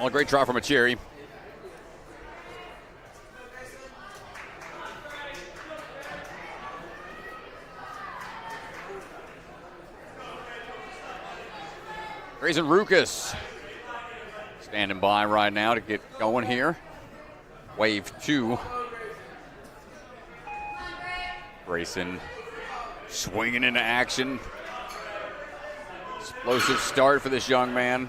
Well, a great try from Achiri. Grayson Rukus standing by right now to get going here. Wave 2. Grayson swinging into action. Explosive start for this young man.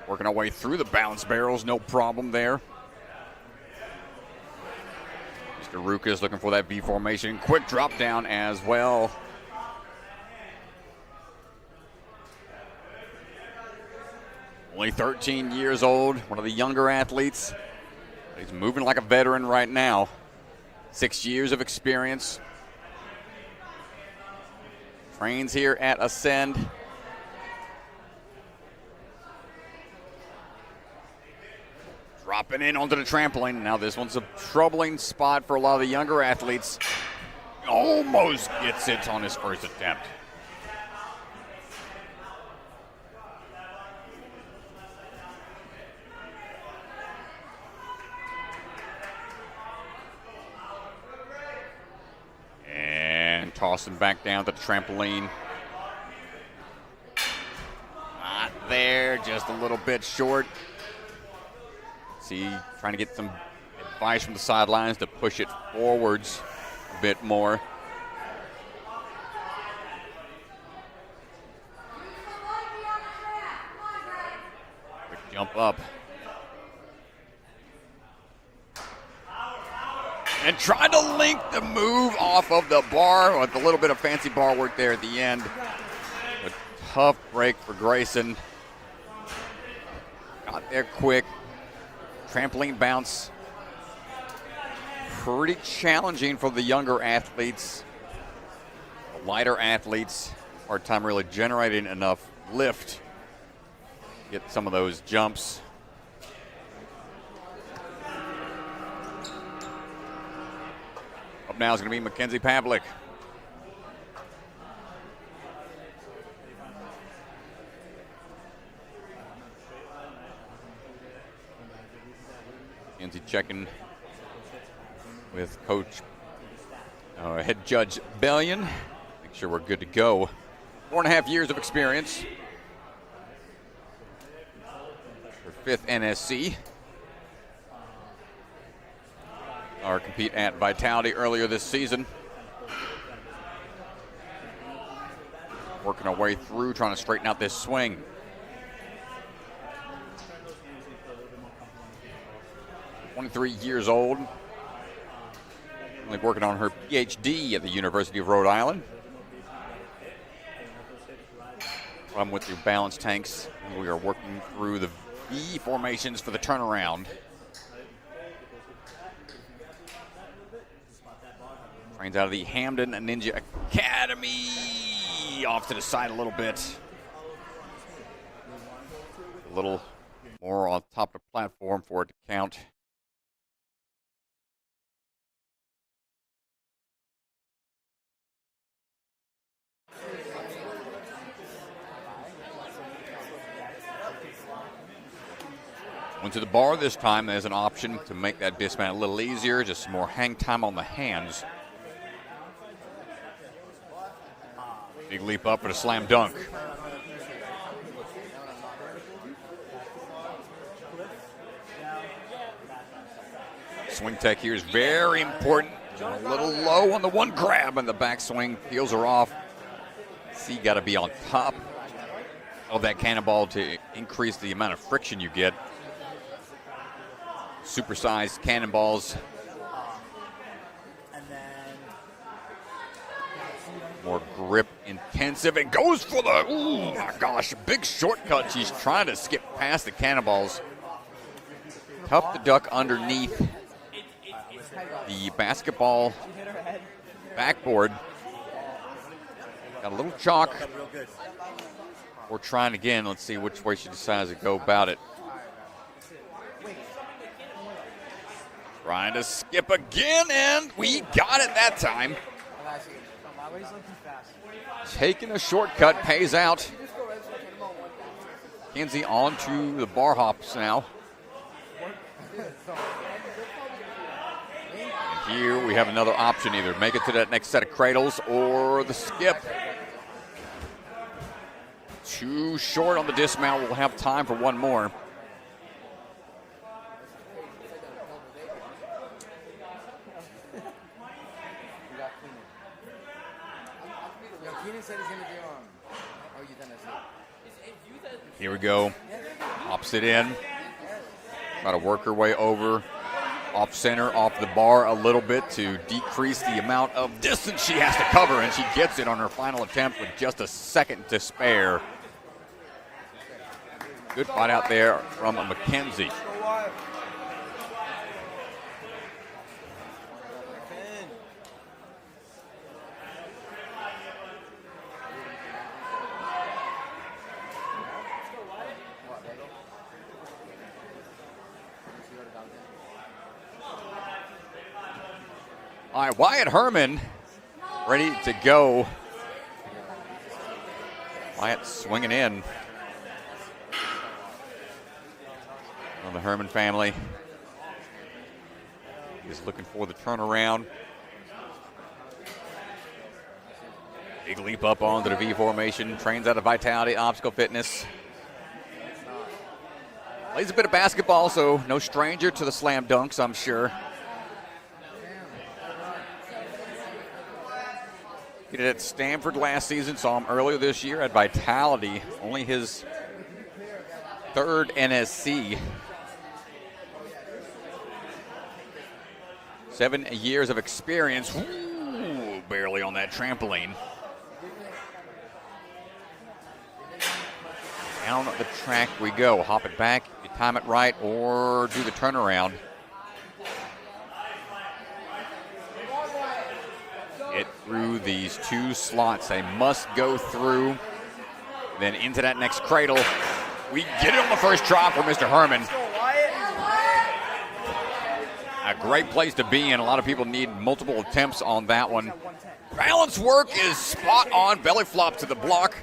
Working our way through the bounce barrels, no problem there. Mr. Rukus looking for that V formation. Quick drop down as well. Only 13 years old, one of the younger athletes. He's moving like a veteran right now. 6 years of experience. Trains here at Ascend. Dropping in onto the trampoline. Now this one's a troubling spot for a lot of the younger athletes. Almost gets it on his first attempt. And tossing back down to the trampoline. Not there, just a little bit short. See, trying to get some advice from the sidelines to push it forwards a bit more. Quick jump up. And trying to link the move off of the bar with a little bit of fancy bar work there at the end. A tough break for Grayson. Got there quick. Trampoline bounce. Pretty challenging for the younger athletes. The lighter athletes, hard time really generating enough lift. Get some of those jumps. Up now is going to be Mackenzie Pavlik. Mackenzie checking with coach, head judge Bellion. Make sure we're good to go. 4.5 years of experience. Her 5th NSC. Or compete at Vitality earlier this season. Working our way through, trying to straighten out this swing. Years old. Only working on her PhD at the University of Rhode Island. I'm with your balance tanks. We are working through the V formations for the turnaround. Trains out of the Hamden Ninja Academy. Off to the side a little bit. A little more on top of the platform for it to count. Went to the bar this time as an option to make that dismount a little easier, just some more hang time on the hands. Big leap up for the slam dunk. Swing tech here is very important. A little low on the one grab and the backswing peels her off. See, got to be on top of that cannonball to increase the amount of friction you get. Supersized cannonballs. More grip intensive and goes for the, oh my gosh, big shortcut. She's trying to skip past the cannonballs. Tough to duck underneath the basketball backboard. Got a little chalk. We're trying again. Let's see which way she decides to go about it. Trying to skip again, and we got it that time. Taking a shortcut pays out. Mackenzie on to the bar hops now. And here we have another option, either make it to that next set of cradles or the skip. Too short on the dismount. We'll have time for one more. Here we go. Hops it in. Try to work her way over. Off center, off the bar a little bit to decrease the amount of distance she has to cover, and she gets it on her final attempt with just a second to spare. Good fight out there from Mackenzie. All right, Wyatt Herman ready to go. Wyatt swinging in on the Herman family. He's looking for the turnaround. Big leap up onto the V formation. Trains out of Vitality Obstacle Fitness. Plays a bit of basketball, so no stranger to the slam dunks, I'm sure. He did it at Stanford last season, saw him earlier this year at Vitality. Only his third NSC. 7 years of experience. Ooh, barely on that trampoline. Down the track we go. Hop it back, you time it right, or do the turnaround. Get through these two slots. They must go through. Then into that next cradle. We get it on the first try for Mr. Herman. A great place to be in. A lot of people need multiple attempts on that one. Balance work is spot on. Belly flop to the block.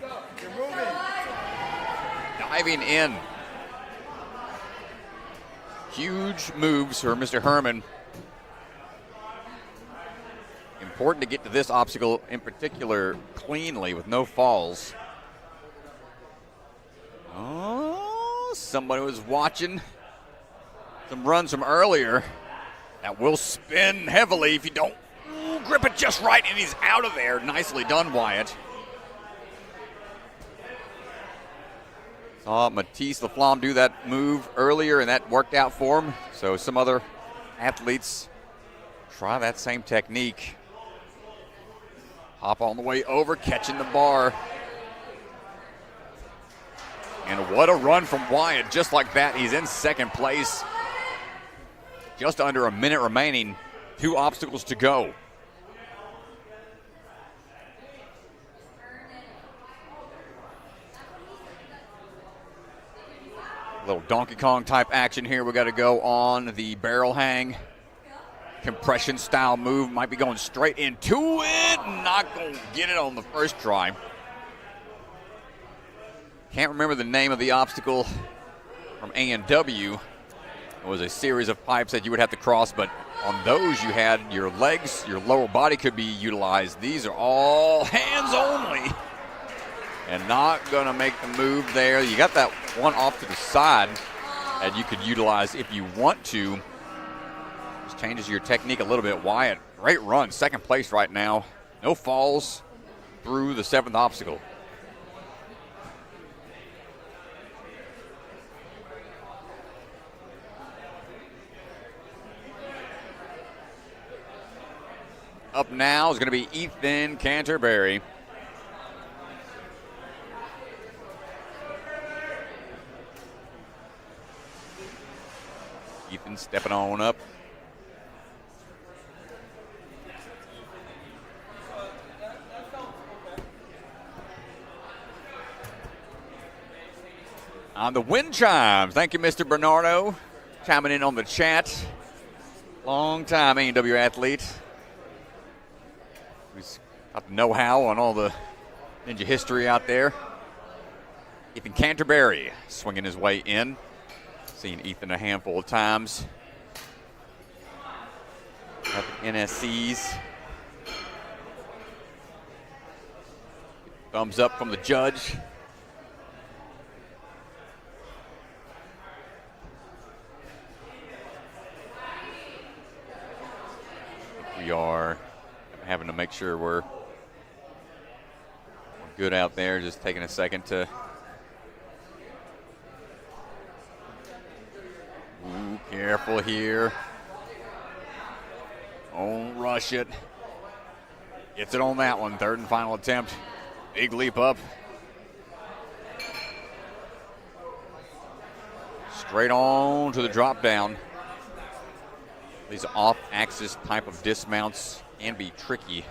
Diving in. Huge moves for Mr. Herman. Important to get to this obstacle in particular cleanly with no falls. Oh, somebody was watching some runs from earlier. That will spin heavily if you don't grip it just right, and he's out of there. Nicely done, Wyatt. Saw Matisse Laflamme do that move earlier, and that worked out for him. So some other athletes try that same technique. Hop on the way over, catching the bar. And what a run from Wyatt. Just like that, he's in second place. Just under a minute remaining. 2 obstacles to go. A little Donkey Kong type action here. We got to go on the barrel hang. Compression style move. Might be going straight into it. Not going to get it on the first try. Can't remember the name of the obstacle from A&W. It was a series of pipes that you would have to cross, but on those you had your legs, your lower body could be utilized. These are all hands only. And not going to make the move there. You got that one off to the side that you could utilize if you want to. Just changes your technique a little bit. Wyatt, great run. Second place right now. No falls through the 7th obstacle. Up now is going to be Ethan Canterbury. Ethan stepping on up. On the wind chimes. Thank you, Mr. Bernardo, chiming in on the chat. Long time A&W athlete. He's got the know-how on all the ninja history out there. Ethan Canterbury swinging his way in. Seen Ethan a handful of times. Up at NSCs. Thumbs up from the judge. We are having to make sure we're good out there. Just taking a second to. Ooh, careful here. Don't rush it. Gets it on that one. Third and final attempt. Big leap up. Straight on to the drop down. These off-axis type of dismounts can be tricky.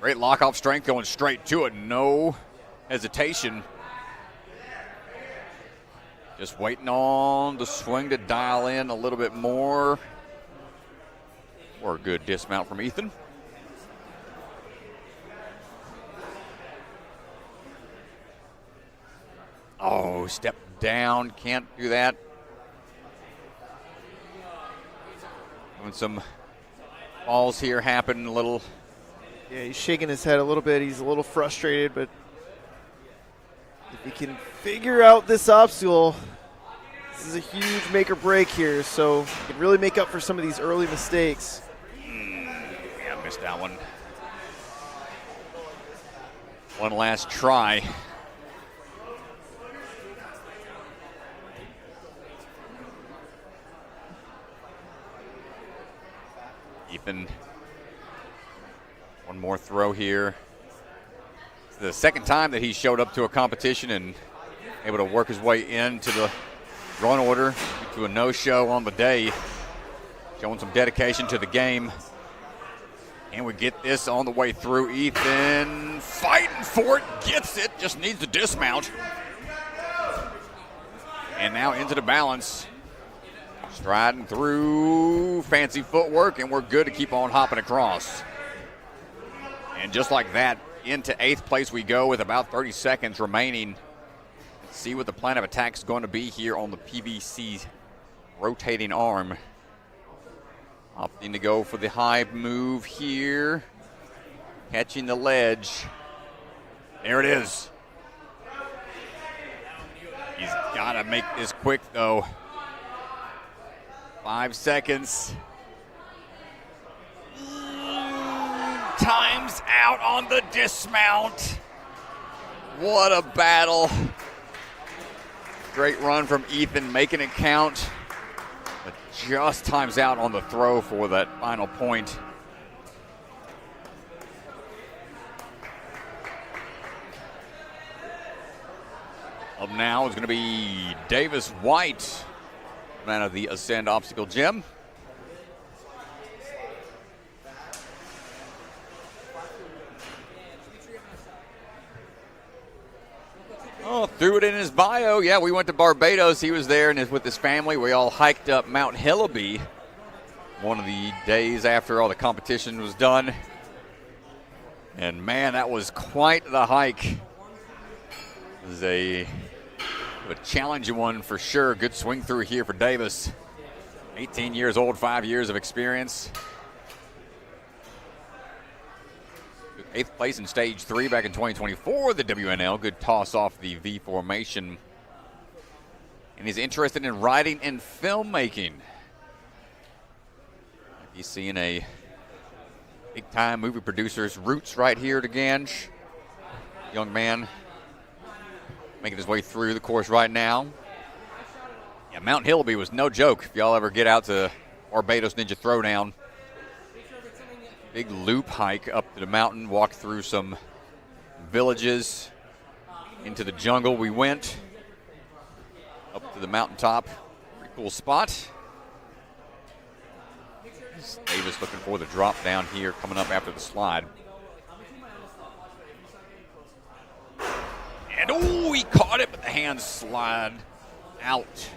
Great lock-off strength going straight to it. No hesitation. Just waiting on the swing to dial in a little bit more. Or a good dismount from Ethan. Oh, step down. Can't do that. Having some falls here happen a little. Yeah, he's shaking his head a little bit. He's a little frustrated, but if he can figure out this obstacle, this is a huge make or break here, so he can really make up for some of these early mistakes. Yeah, missed that one. One last try. Ethan, one more throw here. It's the second time that he showed up to a competition and able to work his way into the run order to a no-show on the day. Showing some dedication to the game. And we get this on the way through. Ethan fighting for it, gets it, just needs to dismount. And now into the balance. Striding through, fancy footwork, and we're good to keep on hopping across. And just like that, into 8th place we go with about 30 seconds remaining. Let's see what the plan of attack is going to be here on the PBC rotating arm. Opting to go for the high move here. Catching the ledge. There it is. He's got to make this quick, though. 5 seconds. Time's out on the dismount. What a battle. Great run from Ethan, making it count. But just times out on the throw for that final point. Up now is going to be Davis White, man of the Ascend Obstacle Gym. Oh, threw it in his bio. Yeah, we went to Barbados. He was there and with his family. We all hiked up Mount Hillaby one of the days after all the competition was done. And man, that was quite the hike. It was a challenging one for sure. Good swing through here for Davis. 18 years old, 5 years of experience. 8th place in stage 3 back in 2024, the WNL. Good toss off the V formation. And he's interested in writing and filmmaking. He's seeing a big time movie producer's roots right here at Ganj. Young man making his way through the course right now. Yeah, Mount Hillaby was no joke. If y'all ever get out to Barbados Ninja Throwdown, big loop hike up to the mountain, walk through some villages, into the jungle we went, up to the mountaintop. Pretty cool spot. Davis looking for the drop down here coming up after the slide. And oh, he caught it, but the hands slide out.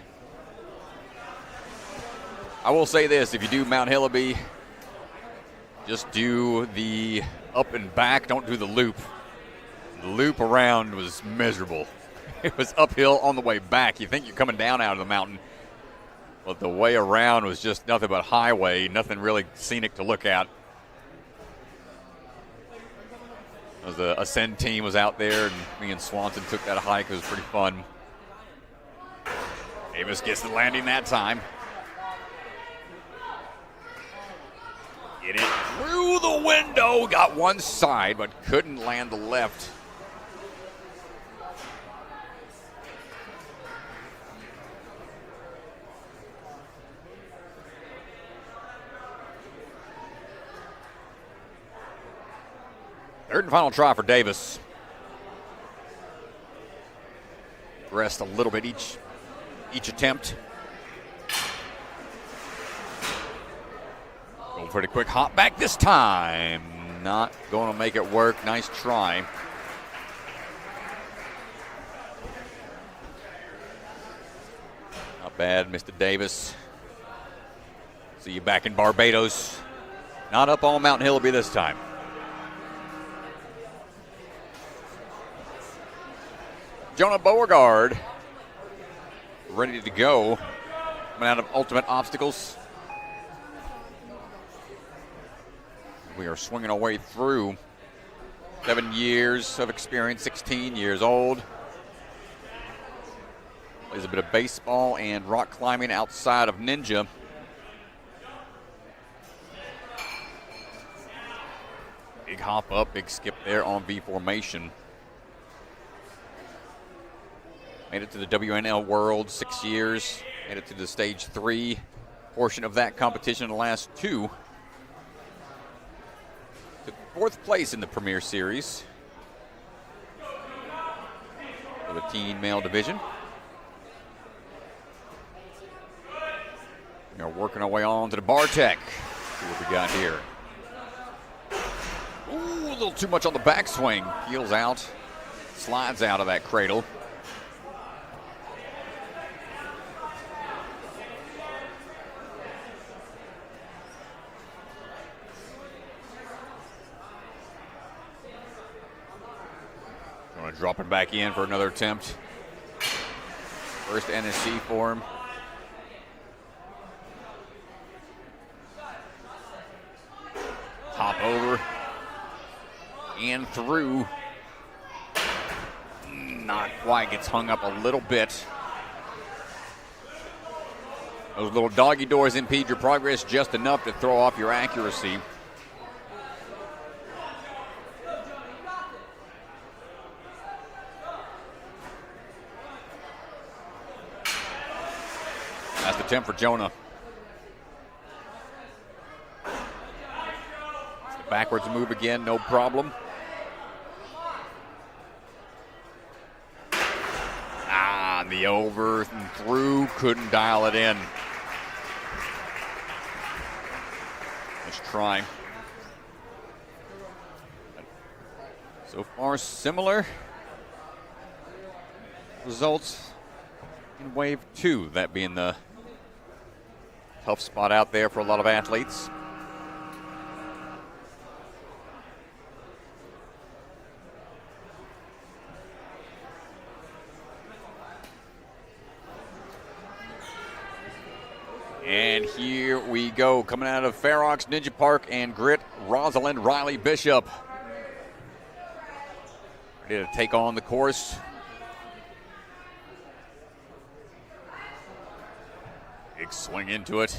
I will say this, if you do Mount Hillaby, just do the up and back, don't do the loop. The loop around was miserable. It was uphill on the way back. You think you're coming down out of the mountain, but the way around was just nothing but highway, nothing really scenic to look at. The Ascend team was out there, and me and Swanson took that hike. It was pretty fun. Davis gets the landing that time. Get it through the window. Got one side, but couldn't land the left. Third and final try for Davis. Rest a little bit each attempt. Going for the quick hop back this time. Not going to make it work. Nice try. Not bad, Mr. Davis. See you back in Barbados. Not up on Mount Hillaby this time. Jonah Beauregard ready to go. Coming out of Ultimate Obstacles. We are swinging our way through. 7 years of experience, 16 years old. Plays a bit of baseball and rock climbing outside of Ninja. Big hop up, big skip there on V formation. Made it to the WNL World 6 years. Made it to the Stage 3 portion of that competition in the last 2. Took 4th place in the Premier Series for the teen male division. We are working our way on to the Bartech. See what we got here. Ooh, a little too much on the backswing. Peels out, slides out of that cradle. Dropping back in for another attempt. First NSC for him. Hop over and through. Not quite, gets hung up a little bit. Those little doggy doors impede your progress just enough to throw off your accuracy. That's the attempt for Jonah. The backwards move again, no problem. And the over and through, couldn't dial it in. Let's try. So far, similar results in wave 2, that being the tough spot out there for a lot of athletes. And here we go, coming out of Fair Oaks Ninja Park and Grit, Rosalind Riley Bishop. Ready to take on the course. Big swing into it.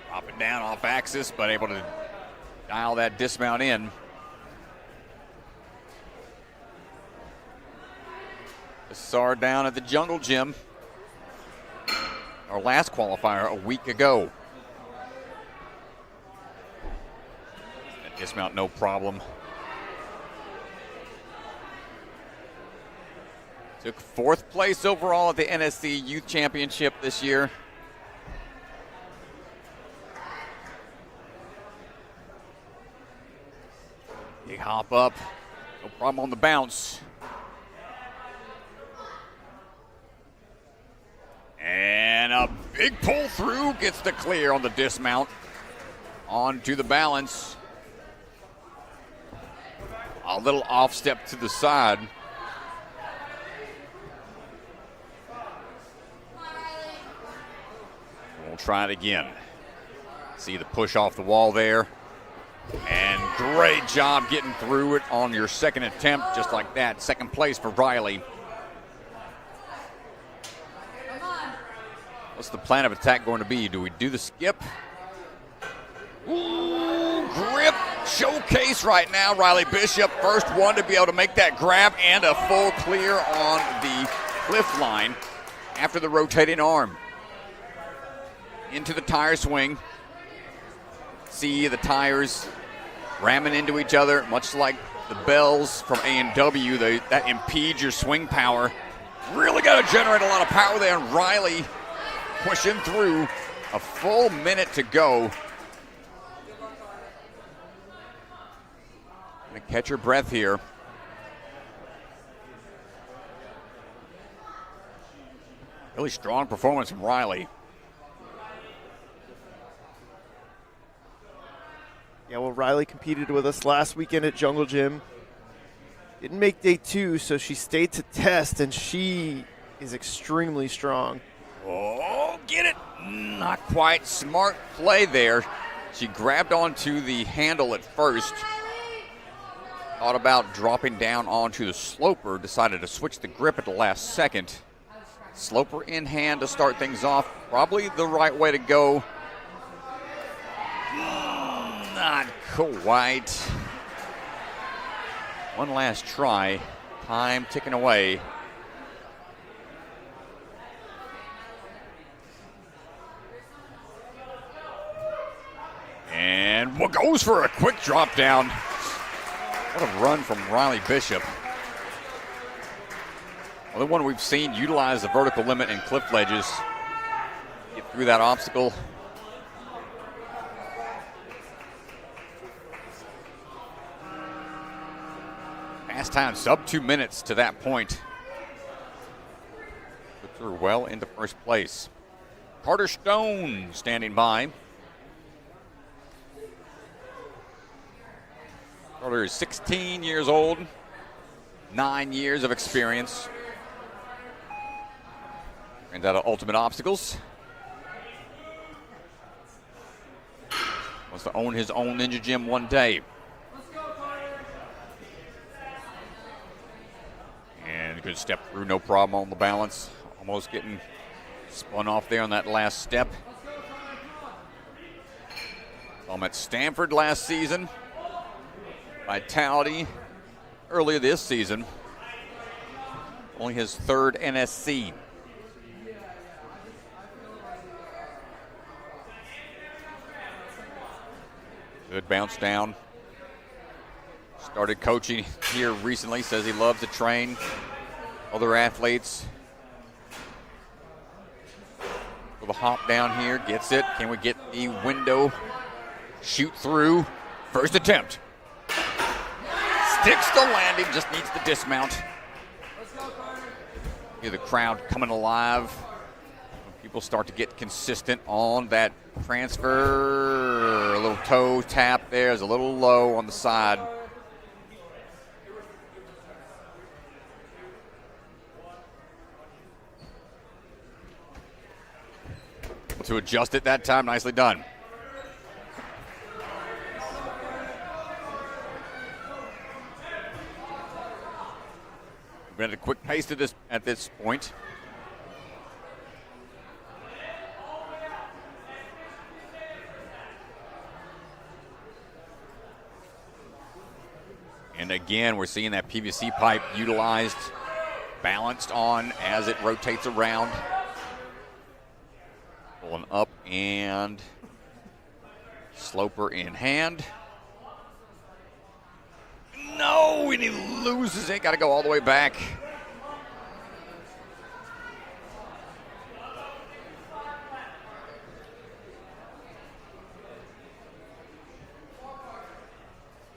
Drop it down off axis, but able to dial that dismount in. Saw down at the Jungle Gym. Our last qualifier a week ago. That dismount, no problem. Took 4th place overall at the NSC Youth Championship this year. Big hop up, no problem on the bounce. And a big pull through, gets the clear on the dismount. On to the balance. A little off step to the side. We'll try it again. See the push off the wall there. And great job getting through it on your second attempt, just like that. Second place for Ryley. What's the plan of attack going to be? Do we do the skip? Ooh, grip showcase right now. Riley Bishop, first one to be able to make that grab and a full clear on the cliff line after the rotating arm. Into the tire swing. See the tires ramming into each other, much like the bells from A&W. That impedes your swing power. Really got to generate a lot of power there, and Ryley pushing through. A full minute to go. Gonna catch her breath here. Really strong performance from Ryley. Yeah, well, Ryley competed with us last weekend at Jungle Gym. Didn't make day 2, so she stayed to test, and she is extremely strong. Oh, get it. Not quite. Smart play there. She grabbed onto the handle at first. Thought about dropping down onto the sloper. Decided to switch the grip at the last second. Sloper in hand to start things off. Probably the right way to go. Not quite. One last try. Time ticking away. And what goes for a quick drop down. What a run from Ryley Bishop. Well, the one we've seen utilize the vertical limit and cliff ledges. Get through that obstacle. Fast time, sub 2 minutes to that point. Puts her well into first place. Carter Stone standing by. Carter is 16 years old, 9 years of experience. And out of Ultimate Obstacles. Wants to own his own ninja gym one day. And good step through, no problem on the balance. Almost getting spun off there on that last step. Saw him at Stanford last season. Vitality earlier this season. Only his third NSC. Good bounce down. Started coaching here recently. Says he loves to train other athletes. For the hop down here, gets it. Can we get the window? Shoot through. First attempt. Sticks the landing, just needs the dismount. Hear the crowd coming alive. When people start to get consistent on that transfer. A little toe tap there is a little low on the side. To adjust it that time, nicely done. We've been at a quick pace at this point. And again, we're seeing that PVC pipe utilized, balanced on as it rotates around. Pulling up and sloper in hand. No, and he loses it. Got to go all the way back.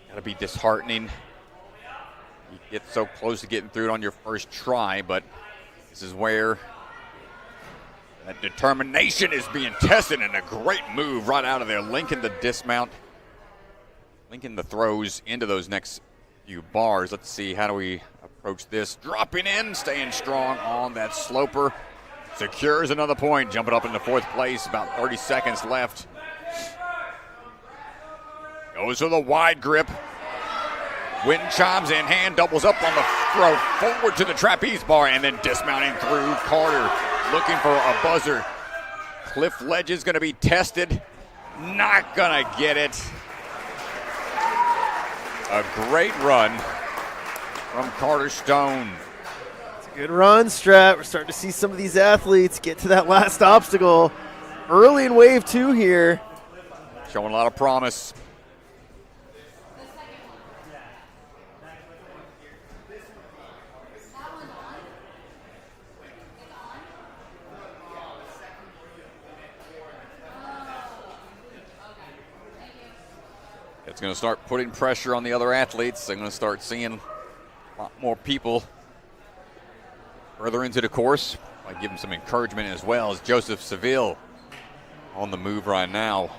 Got to be disheartening. You get so close to getting through it on your first try, but this is where that determination is being tested, and a great move right out of there, linking the dismount, linking the throws into those next few bars. Let's see, how do we approach this? Dropping in, staying strong on that sloper. Secures another point, jumping up into fourth place, about 30 seconds left. Goes for the wide grip. Wind chimes in hand, doubles up on the throw, forward to the trapeze bar, and then dismounting through. Carter looking for a buzzer. Cliff ledge is going to be tested. Not going to get it. A great run from Carter Stone. It's a good run, Strat. We're starting to see some of these athletes get to that last obstacle early in wave 2 here. Showing a lot of promise. It's going to start putting pressure on the other athletes. They're going to start seeing a lot more people further into the course. I give them some encouragement as well as Joseph Seville on the move right now.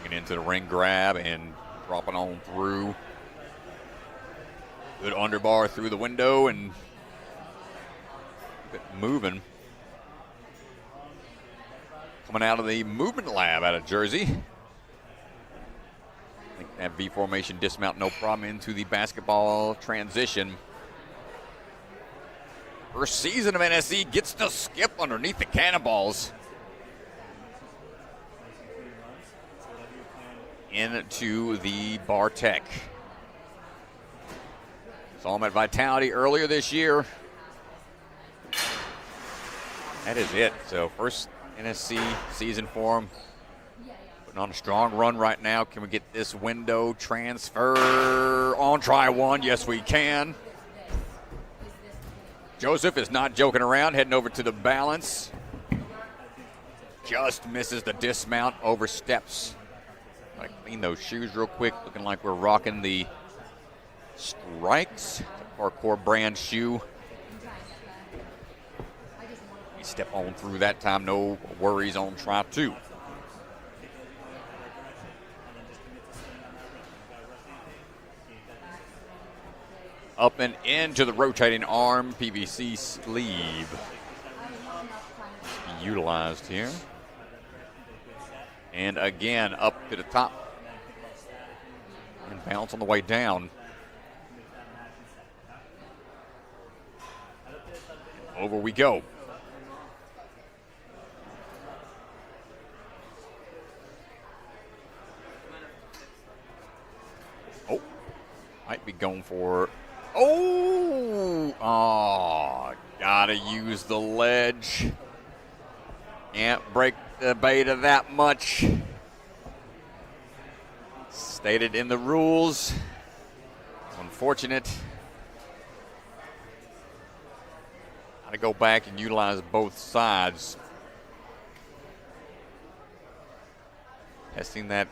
Getting into the ring grab and dropping on through. Good underbar through the window and moving. Coming out of the movement lab out of Jersey. I think that V formation dismount, no problem into the basketball transition. First season of NSC gets to skip underneath the cannonballs. Into the Bartek. Saw him at Vitality earlier this year. That is it. So first NSC season for him. Putting on a strong run right now. Can we get this window transfer on try one? Yes, we can. Joseph is not joking around, heading over to the balance. Just misses the dismount, oversteps. I clean those shoes real quick, looking like we're rocking the Strikes, the Parkour brand shoe. We step on through that time, no worries on try two. Up and into the rotating arm, PVC sleeve. Utilized here. And again, up to the top. And bounce on the way down. Over we go. Oh, might be going for, gotta use the ledge. Can't break the beta that much. Stated in the rules. Unfortunate. Gotta go back and utilize both sides. Testing that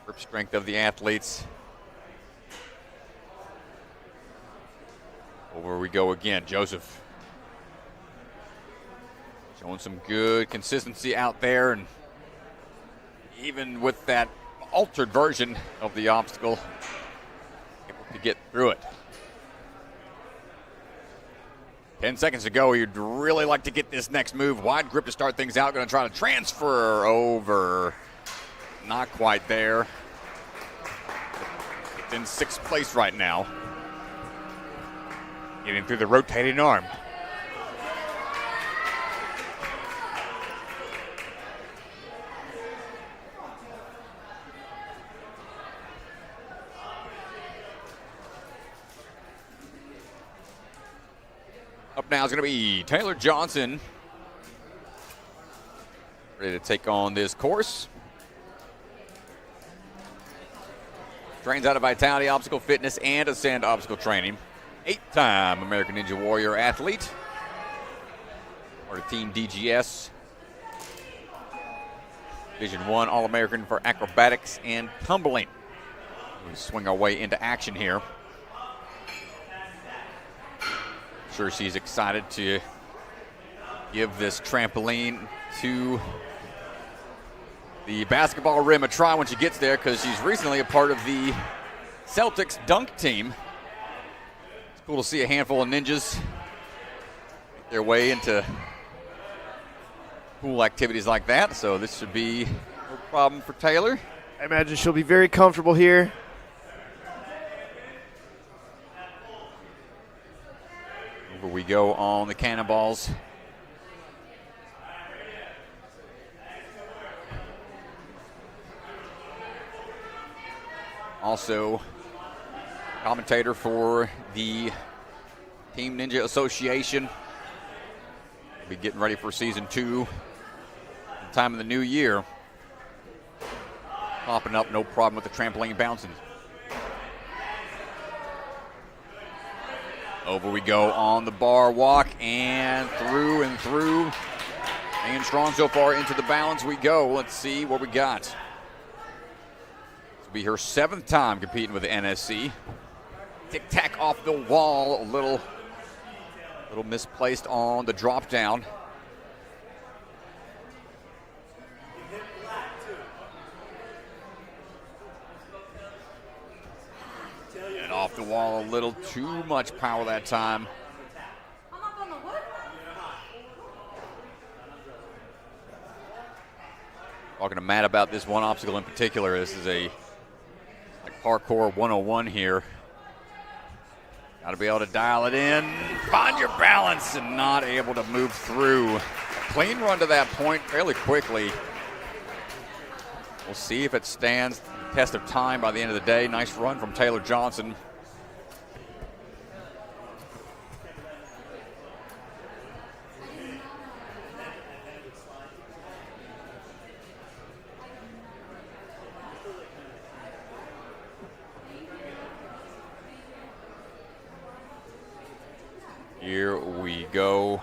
grip strength of the athletes. Over we go again. Joseph showing some good consistency out there, and even with that altered version of the obstacle, able to get through it. 10 seconds to go. You'd really like to get this next move. Wide grip to start things out. Going to try to transfer over. Not quite there. It's in sixth place right now. Getting through the rotating arm. Up now is going to be Taylor Johnson. Ready to take on this course. Trains out of Vitality Obstacle Fitness and Ascend Obstacle Training. 8-time American Ninja Warrior athlete. Part of Team DGS. Division 1 All-American for acrobatics and tumbling. We swing our way into action here. Sure, she's excited to give this trampoline to the basketball rim a try when she gets there because she's recently a part of the Celtics dunk team. It's cool to see a handful of ninjas make their way into pool activities like that, so this should be no problem for Taylor. I imagine she'll be very comfortable here. Over we go on the cannonballs. Also, commentator for the Team Ninja Association. We'll be getting ready for season 2. Time of the new year. Popping up, no problem with the trampoline bouncing. Over we go on the bar walk and through and through. Staying strong so far into the balance we go. Let's see what we got. This will be her 7th time competing with the NSC. Tic-tac off the wall, a little misplaced on the drop down. And off the wall, a little too much power that time. Talking to Matt about this one obstacle in particular. This is a parkour 101 here. Got to be able to dial it in, find your balance, and not able to move through. Clean run to that point fairly quickly. We'll see if it stands the test of time by the end of the day. Nice run from Taylor Johnson. Here we go.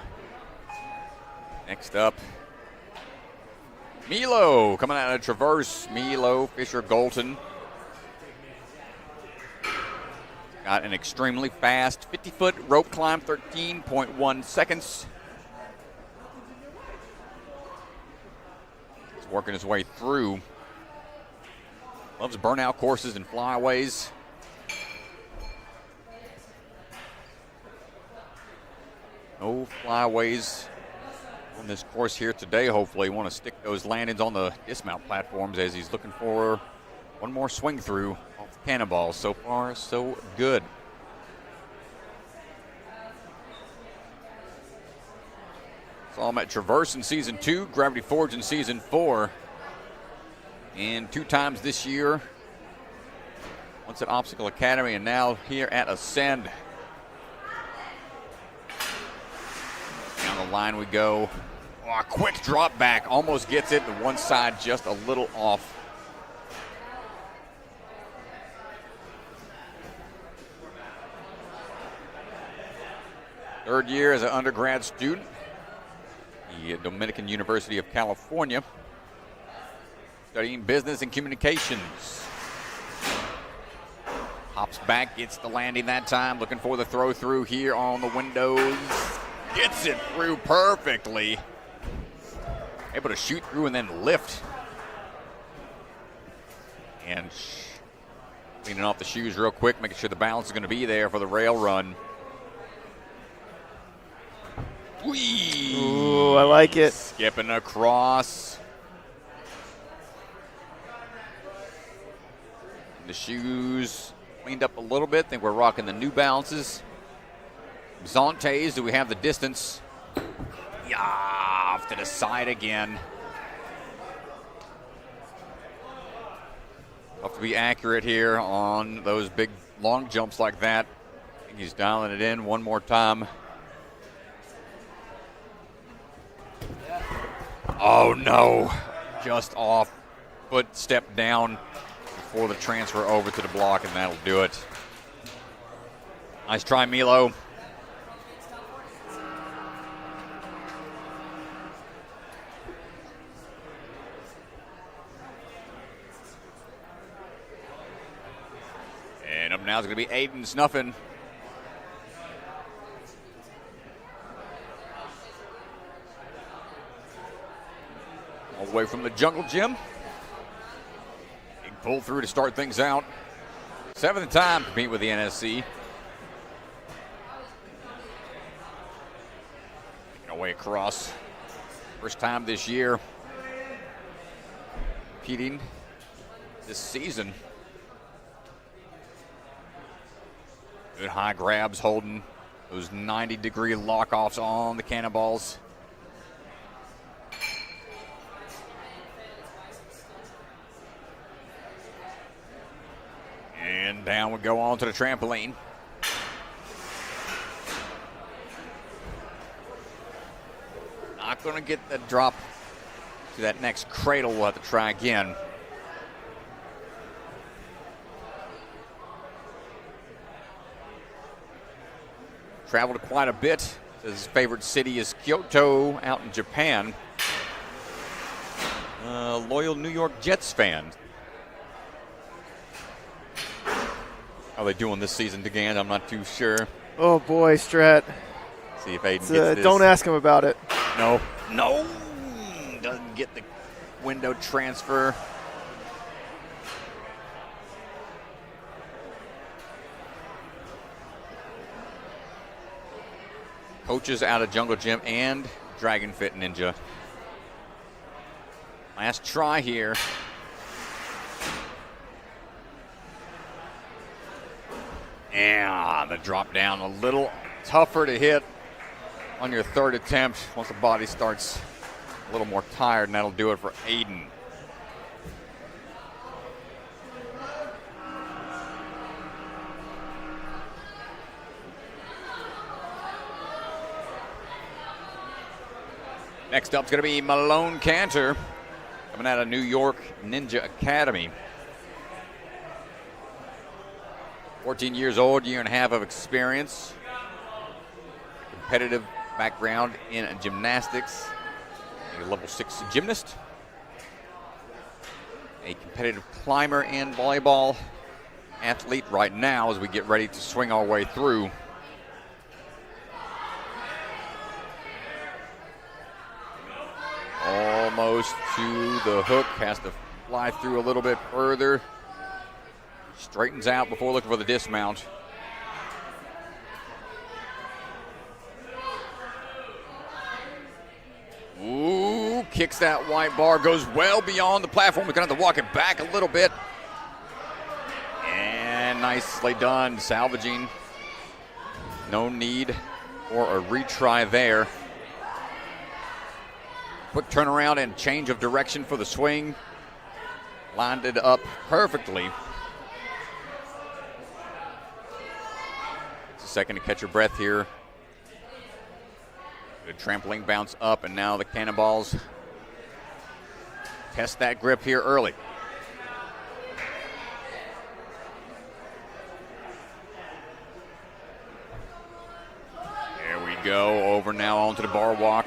Next up, Milo coming out of Traverse. Milo Fisher-Golton. Got an extremely fast 50-foot rope climb, 13.1 seconds. He's working his way through. Loves burnout courses and flyaways. No flyaways on this course here today. Hopefully want to stick those landings on the dismount platforms as he's looking for one more swing through off the cannonball. So far, so good. Saw him at Traverse in Season 2, Gravity Forge in Season 4, and 2 times this year. Once at Obstacle Academy and now here at Ascend. Down the line we go. Oh, a quick drop back. Almost gets it. The one side just a little off. Third year as an undergrad student. The Dominican University of California. Studying business and communications. Hops back, gets the landing that time. Looking for the throw through here on the windows. Gets it through perfectly. Able to shoot through and then lift. And cleaning off the shoes real quick, making sure the balance is going to be there for the rail run. Whee! Ooh, I like it. Skipping across. The shoes cleaned up a little bit. I think we're rocking the New Balances. Zontes, do we have the distance? Yeah, off to the side again. Have to be accurate here on those big long jumps like that. I think he's dialing it in one more time. Oh no, just off. Foot step down before the transfer over to the block, and that'll do it. Nice try, Milo. And up now is going to be Aiden Snuffin. All the way from the Jungle Gym. pull through to start things out. 7th time to meet with the NSC. Making our way across. First time this year. Competing this season. Good high grabs holding those 90-degree lock-offs on the cannonballs. And down we go on to the trampoline. Not going to get the drop to that next cradle. We'll have to try again. Traveled quite a bit. His favorite city is Kyoto out in Japan. Loyal New York Jets fan. How are they doing this season, DeGan? I'm not too sure. Oh, boy, Strat. See if Aiden gets this. Don't ask him about it. No. Doesn't get the window transfer. Coaches out of Jungle Gym and Dragon Fit Ninja. Last try here. And the drop down a little tougher to hit on your 3rd attempt once the body starts a little more tired, and that'll do it for Aiden. Next up is going to be Malone Canter, coming out of New York Ninja Academy. 14 years old, year and a half of experience. Competitive background in gymnastics. A level 6 gymnast. A competitive climber and volleyball athlete right now as we get ready to swing our way through. Almost to the hook, has to fly through a little bit further. Straightens out before looking for the dismount. Ooh, kicks that white bar, goes well beyond the platform. We're going to have to walk it back a little bit. And nicely done, salvaging. No need for a retry there. Quick turnaround and change of direction for the swing. Lined it up perfectly. It's a second to catch your breath here. Good trampoline bounce up, and now the cannonballs test that grip here early. There we go, over now onto the bar walk.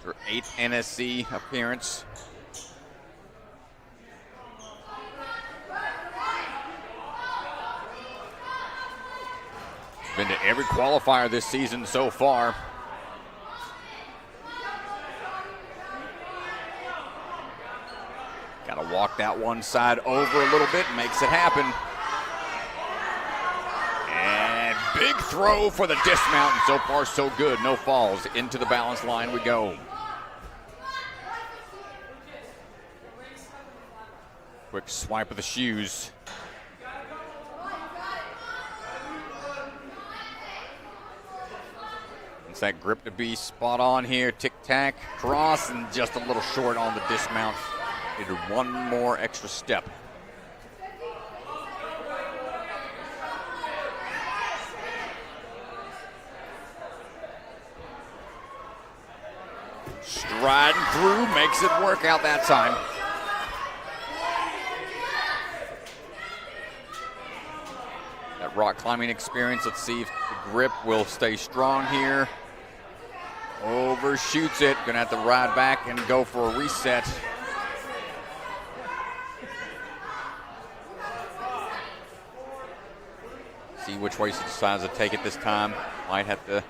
Her 8th NSC appearance. Been to every qualifier this season so far. Got to walk that one side over a little bit, makes it happen. And big throw for the dismount, and so far so good. No falls. Into the balance line we go. Quick swipe of the shoes. It's that grip to be spot on here. Tic-tac, cross, and just a little short on the dismount. Needed one more extra step. Striding through, makes it work out that time. That rock climbing experience. Let's see if the grip will stay strong here. Overshoots it. Gonna have to ride back and go for a reset. See which way she decides to take it this time. Might have to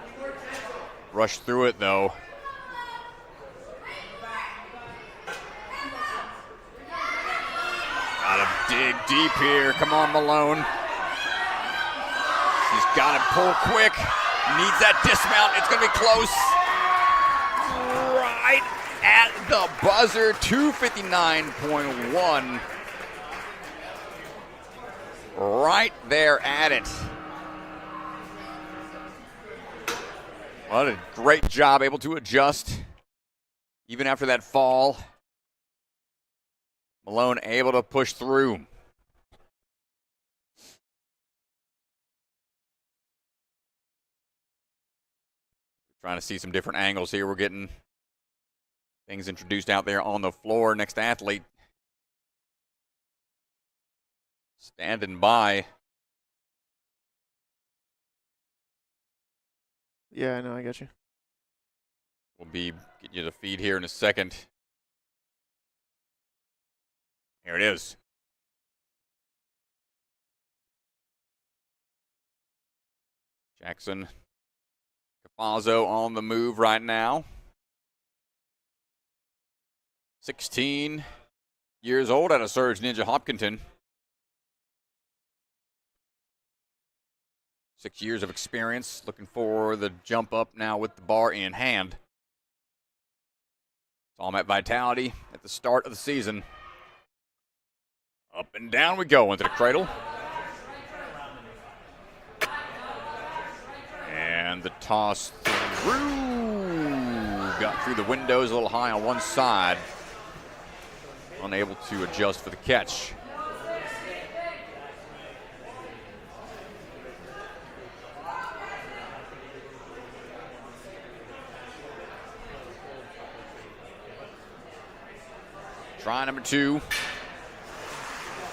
Rush through it, though. Gotta dig deep here. Come on, Malone. He's got to pull quick. Needs that dismount. It's going to be close. Right at the buzzer. 2:59.1. Right there at it. What a great job, able to adjust even after that fall. Malone able to push through. Trying to see some different angles here. We're getting things introduced out there on the floor. Next athlete standing by. Yeah, I know, I got you. We'll be getting you the feed here in a second. Here it is. Jackson Cafazzo on the move right now. 16 years old out of Surge Ninja Hopkinton. 6 years of experience, looking for the jump up now with the bar in hand. Saw him at Vitality at the start of the season. Up and down we go into the cradle. And the toss through. Got through the windows, a little high on one side. Unable to adjust for the catch. Try number 2.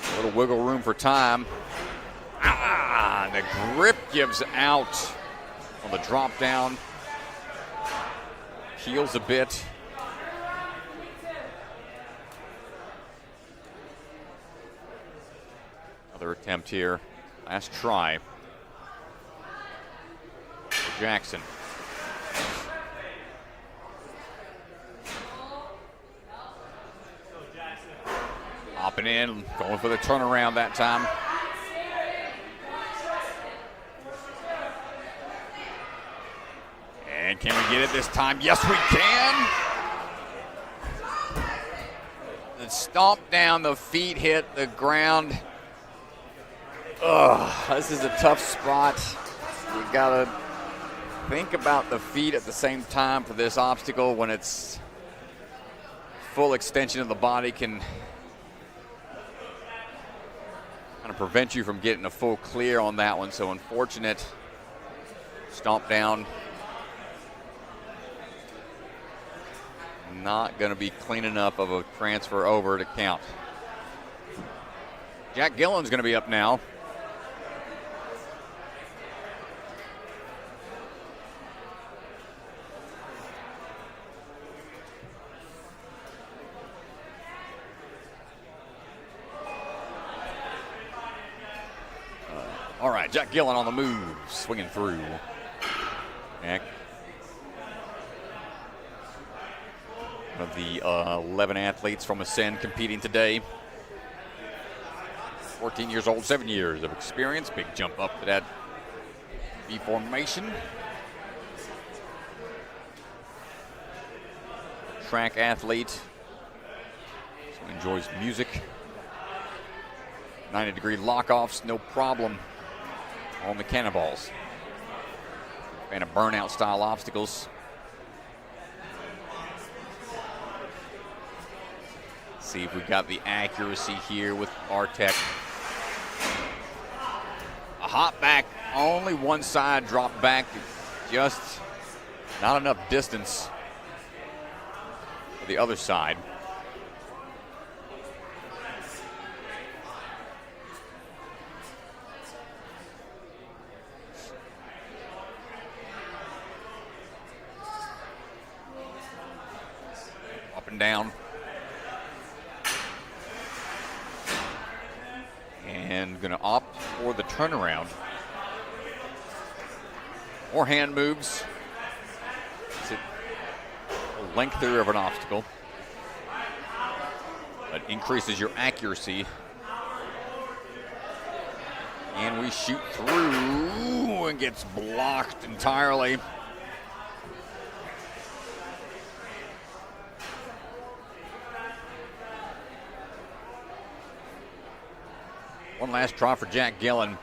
A little wiggle room for time. The grip gives out on the drop down. Heels a bit. Another attempt here. Last try for Jackson. Hopping in, going for the turnaround that time. And can we get it this time? Yes, we can. The stomp down, the feet hit the ground. This is a tough spot. You gotta think about the feet at the same time for this obstacle. When it's full extension of the body, can kind of prevent you from getting a full clear on that one. So unfortunate. Stomp down. Not going to be clean enough of a transfer over to count. Jack Gillen's going to be up now. All right, Jack Gillen on the move, swinging through. Jack. One of the 11 athletes from Ascend competing today. 14 years old, 7 years of experience. Big jump up to that V formation. Track athlete. So enjoys music. 90-degree lock-offs, no problem on the cannonballs. Fan of burnout style obstacles. See if we've got the accuracy here with Artec. A hop back, only one side drop back, just not enough distance for the other side. Up and down. And going to opt for the turnaround. More hand moves. lengthier of an obstacle. That increases your accuracy. And we shoot through and gets blocked entirely. One last try for Jack Gillen.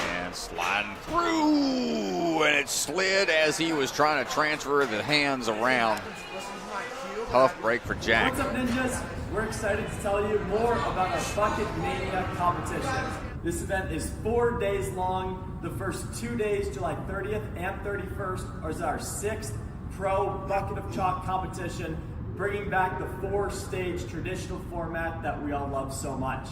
And sliding through, and it slid as he was trying to transfer the hands around. Tough break for Jack. What's up, Ninjas? We're excited to tell you more about our Bucket Mania competition. This event is 4 days long. The first 2 days, July 30th and 31st, is our 6th Pro Bucket of Chalk competition, bringing back the 4-stage traditional format that we all love so much.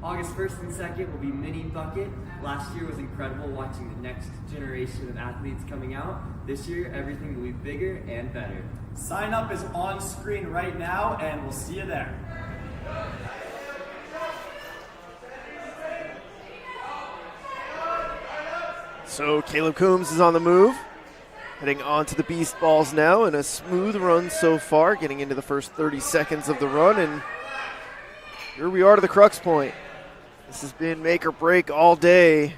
August 1st and 2nd will be Mini Bucket. Last year was incredible watching the next generation of athletes coming out. This year, everything will be bigger and better. Sign up is on screen right now, and we'll see you there. So Caleb Coombs is on the move, heading on to the Beast Balls now, and a smooth run so far, getting into the first 30 seconds of the run, and here we are to the crux point. This has been make or break all day.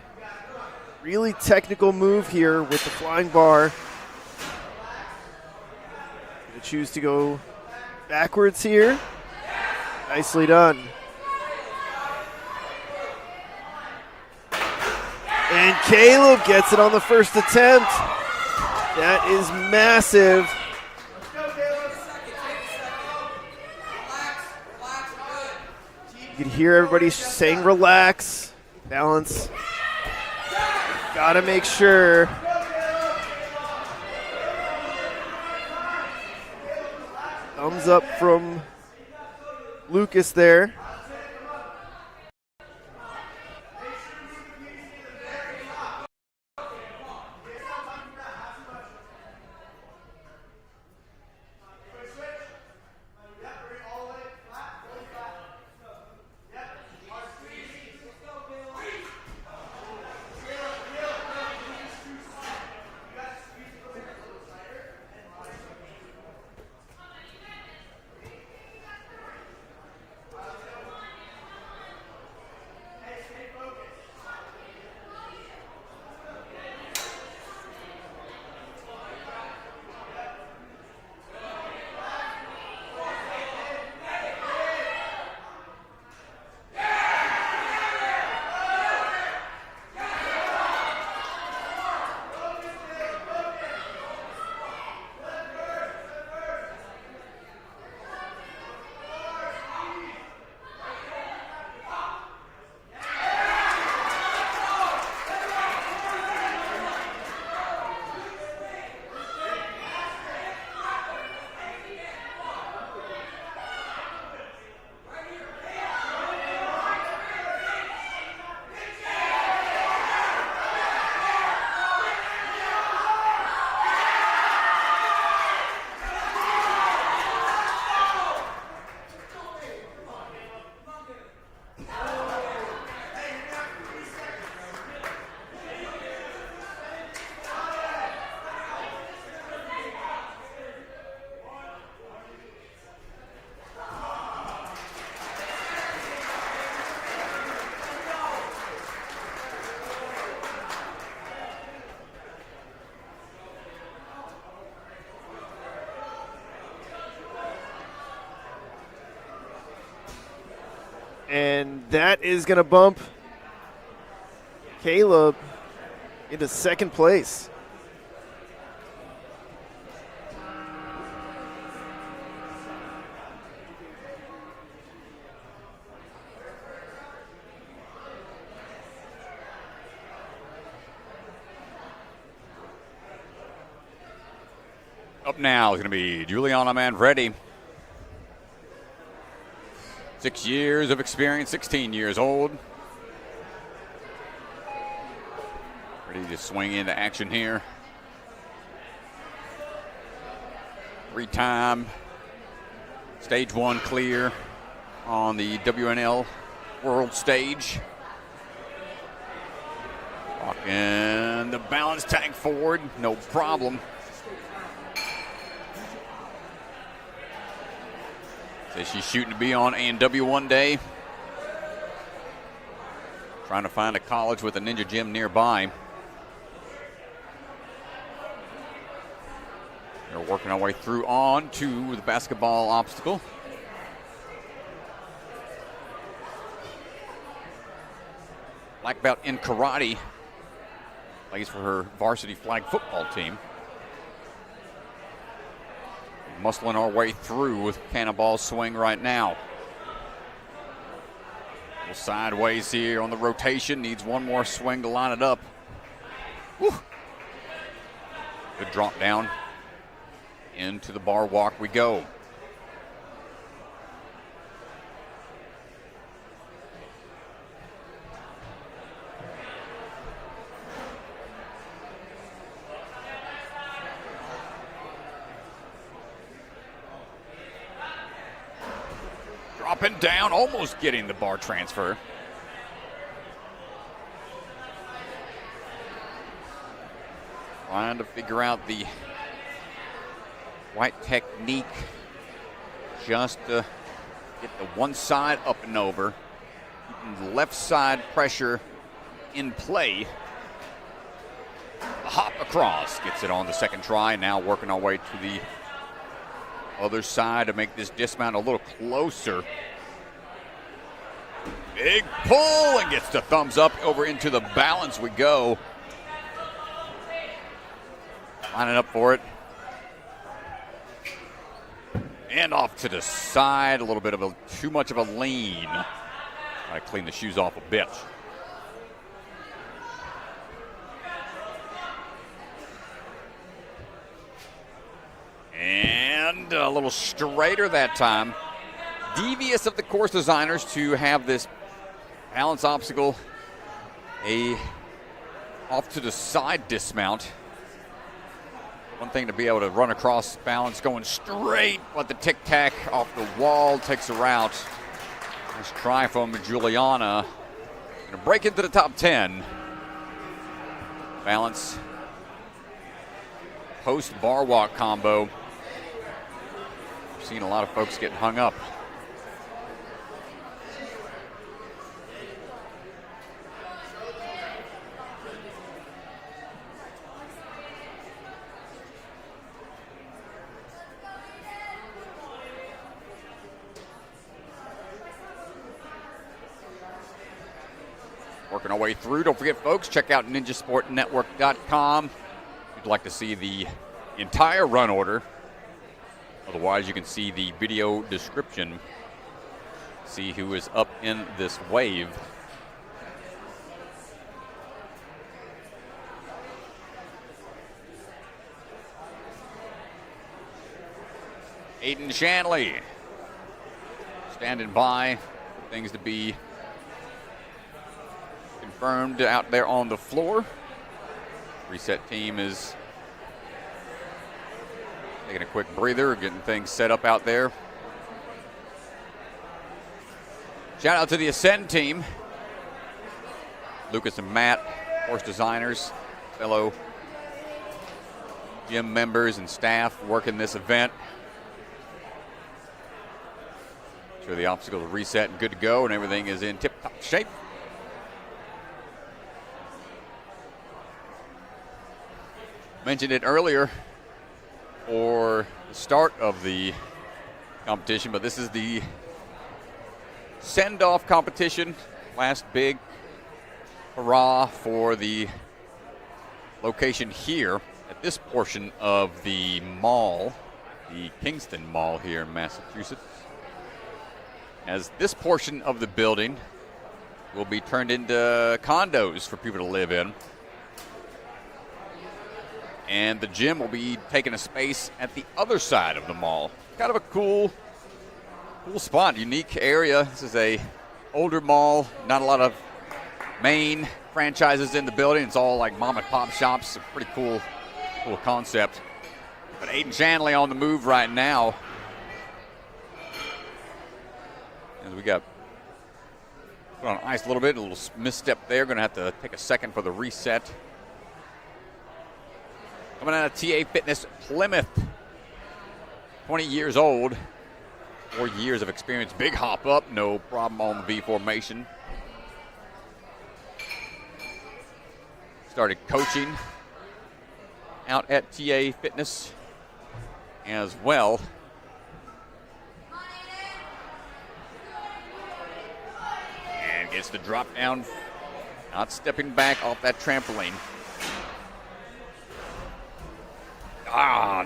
Really technical move here with the flying bar. Gonna choose to go backwards here. Nicely done. And Caleb gets it on the first attempt. That is massive. You can hear everybody saying relax, balance. Gotta make sure. Thumbs up from Lucas there. And that is going to bump Caleb into second place. Up now is going to be Juliana Manfredi. 6 years of experience, 16 years old. Ready to swing into action here. 3-time stage 1 clear. on the WNL world stage. Walking the balance tank forward, no problem. Says she's shooting to be on A&W one day. Trying to find a college with a ninja gym nearby. We're working our way through on to the basketball obstacle. Black belt in karate. Plays for her varsity flag football team. Muscling our way through with cannonball swing right now. Sideways here on the rotation. Needs one more swing to line it up. Whew. Good drop down. Into the bar walk we go. Dropping down, almost getting the bar transfer. Trying to figure out the right technique just to get the one side up and over. Keeping the left side pressure in play. The hop across, gets it on the second try. Now working our way to the other side to make this dismount a little closer. Big pull and gets the thumbs up. Over into the balance we go. Lining up for it. And off to the side. A little bit of too much of a lean. Try to clean the shoes off a bit. And a little straighter that time. Devious of the course designers to have this balance obstacle a off to the side dismount. One thing to be able to run across balance going straight, but the tic-tac off the wall takes her out. Nice try from Juliana. Gonna break into the top 10. Balance post bar walk combo. I've seen a lot of folks get hung up. Working our way through. Don't forget, folks, check out ninjasportnetwork.com if you'd like to see the entire run order. Otherwise, you can see the video description. See who is up in this wave. Aiden Shanley standing by for things to be confirmed out there on the floor. Reset team is taking a quick breather, getting things set up out there. Shout out to the Ascend team. Lucas and Matt, course designers, fellow gym members and staff working this event. Sure the obstacles are reset and good to go and everything is in tip-top shape. Mentioned it earlier for the start of the competition, but this is the send-off competition. Last big hurrah for the location here at this portion of the mall, the Kingston Mall here in Massachusetts. As this portion of the building will be turned into condos for people to live in. And the gym will be taking a space at the other side of the mall. Kind of a cool spot, unique area. This is a older mall, not a lot of main franchises in the building. It's all like mom and pop shops. A pretty cool concept. But Aiden Shanley on the move right now. And we got put on ice a little bit, a little misstep there. Going to have to take a second for the reset. Coming out of TA Fitness, Plymouth, 20 years old, 4 years of experience. Big hop up, no problem on the V formation. Started coaching out at TA Fitness as well. And gets the drop down, not stepping back off that trampoline.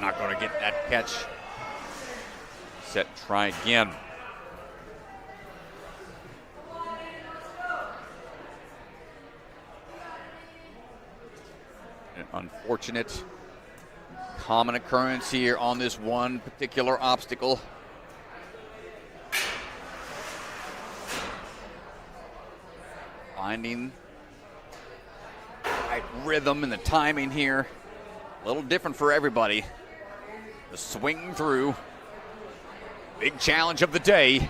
Not going to get that catch. Set, try again. An unfortunate common occurrence here on this one particular obstacle. Finding the right rhythm and the timing here. A little different for everybody. The swing through. Big challenge of the day.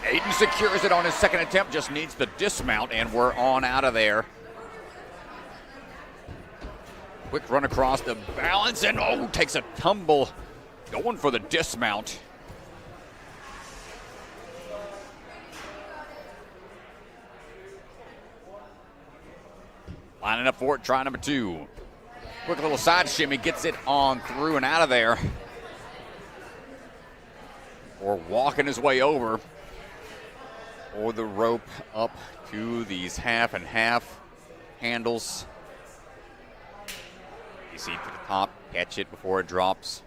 Aiden secures it on his second attempt, just needs the dismount, and we're on out of there. Quick run across the balance, and takes a tumble. Going for the dismount. Lining up for it, try number 2. Quick little side shimmy, gets it on through and out of there. Or walking his way over. Or the rope up to these half and half handles. You see to the top, catch it before it drops.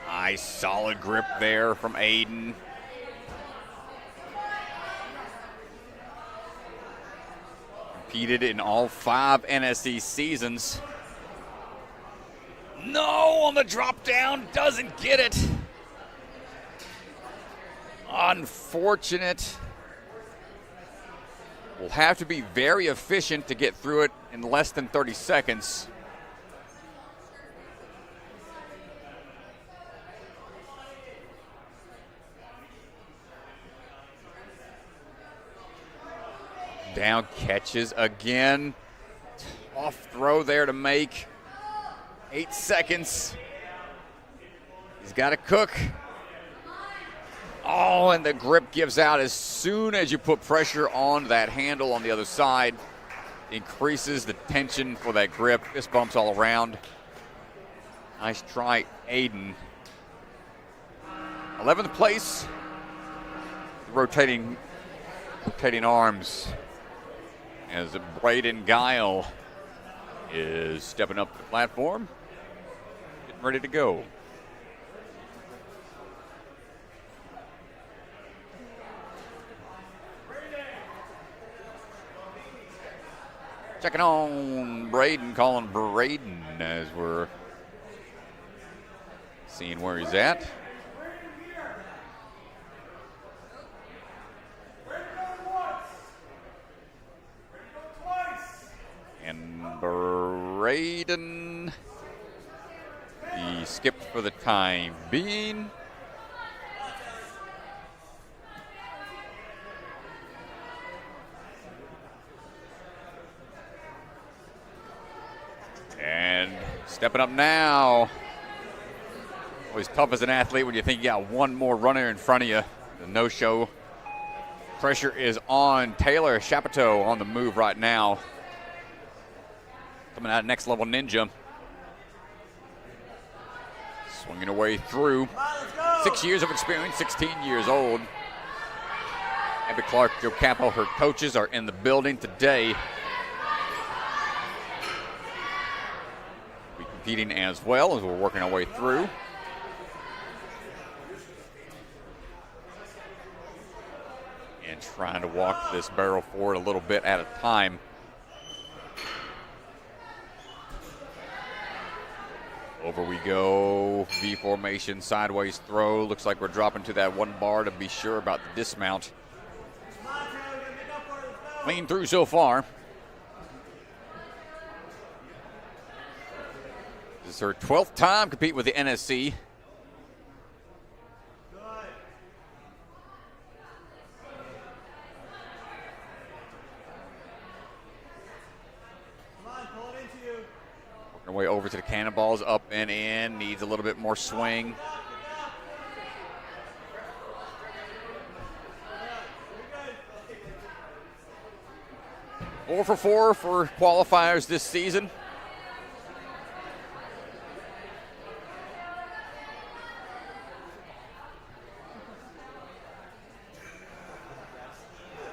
Nice solid grip there from Aiden. Competed in all 5 NSC seasons. No, on the drop down, doesn't get it. Unfortunate. Will have to be very efficient to get through it in less than 30 seconds. Down catches again. Tough throw there to make. 8 seconds. He's got to cook. And the grip gives out as soon as you put pressure on that handle on the other side. Increases the tension for that grip. Fist bumps all around. Nice try, Aiden. 11th place. Rotating arms as Braeden Gyle is stepping up the platform, getting ready to go. Checking on Braeden, calling Braeden as we're seeing where he's at. And Braeden, he skipped for the time being. And stepping up now. Always tough as an athlete when you think you got one more runner in front of you. The no-show. Pressure is on. Taylor Chapoteau on the move right now. Coming out Next Level Ninja. Swinging away through. 6 years of experience, 16 years old. Abby Clark, Joe Capo, her coaches are in the building today. We're competing as well as we're working our way through. And trying to walk this barrel forward a little bit at a time. Over we go, V formation, sideways throw. Looks like we're dropping to that one bar to be sure about the dismount. Clean through so far. This is her 12th time compete with the NSC. Our way over to the cannonballs, up and in, needs a little bit more swing. Four for qualifiers this season.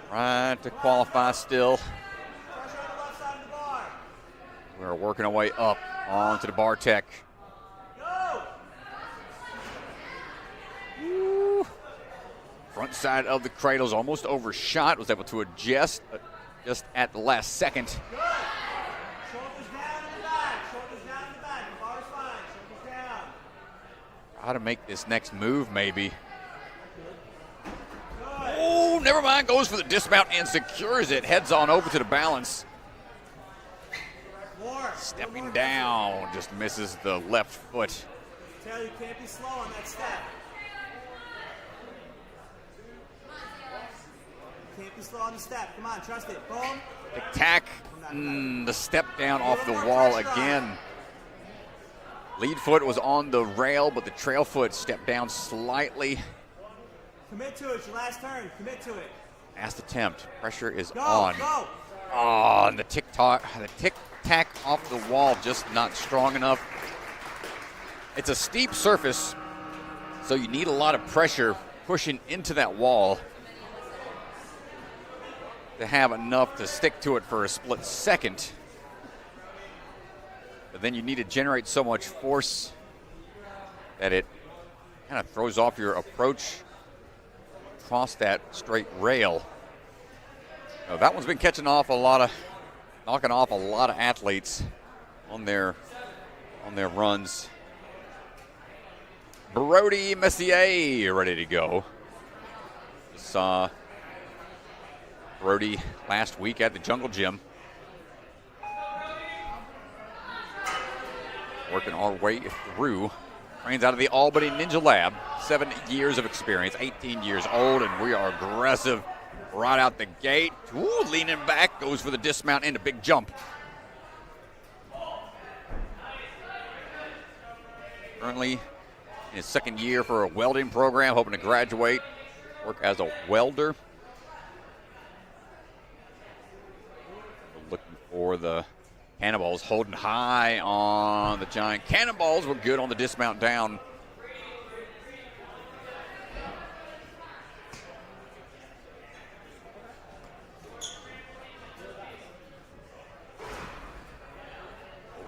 Trying to qualify still. We're working our way up onto the bar tech. Woo. Front side of the cradle's almost overshot. Was able to adjust just at the last second. Shoulders down in the back. Shoulders down in the back. The bar's fine. Shoulders down. How to make this next move, maybe. Oh, never mind. Goes for the dismount and secures it. Heads on over to the balance. Stepping down, just misses the left foot. Taylor, you can't be slow on that step. You can't be slow on the step. Come on, trust it. Boom. Attack. The step down off the wall again. Lead foot was on the rail, but the trail foot stepped down slightly. Commit to it. Your last turn. Commit to it. Last attempt. Pressure is Go, on. go. Oh, and the tic-tac off the wall just not strong enough. It's a steep surface, so you need a lot of pressure pushing into that wall to have enough to stick to it for a split second. But then you need to generate so much force that it kind of throws off your approach across that straight rail. Now, that one's been knocking off a lot of athletes on their runs. Brody Messier ready to go. Just saw Brody last week at the Jungle Gym. Working our way through. Trains out of the Albany Ninja Lab. 7 years of experience, 18 years old, and we are aggressive right out the gate. Ooh, leaning back, goes for the dismount and a big jump. Currently in his second year for a welding program, hoping to graduate, work as a welder. Looking for the cannonballs, holding high on the giant cannonballs. Were good on the dismount down.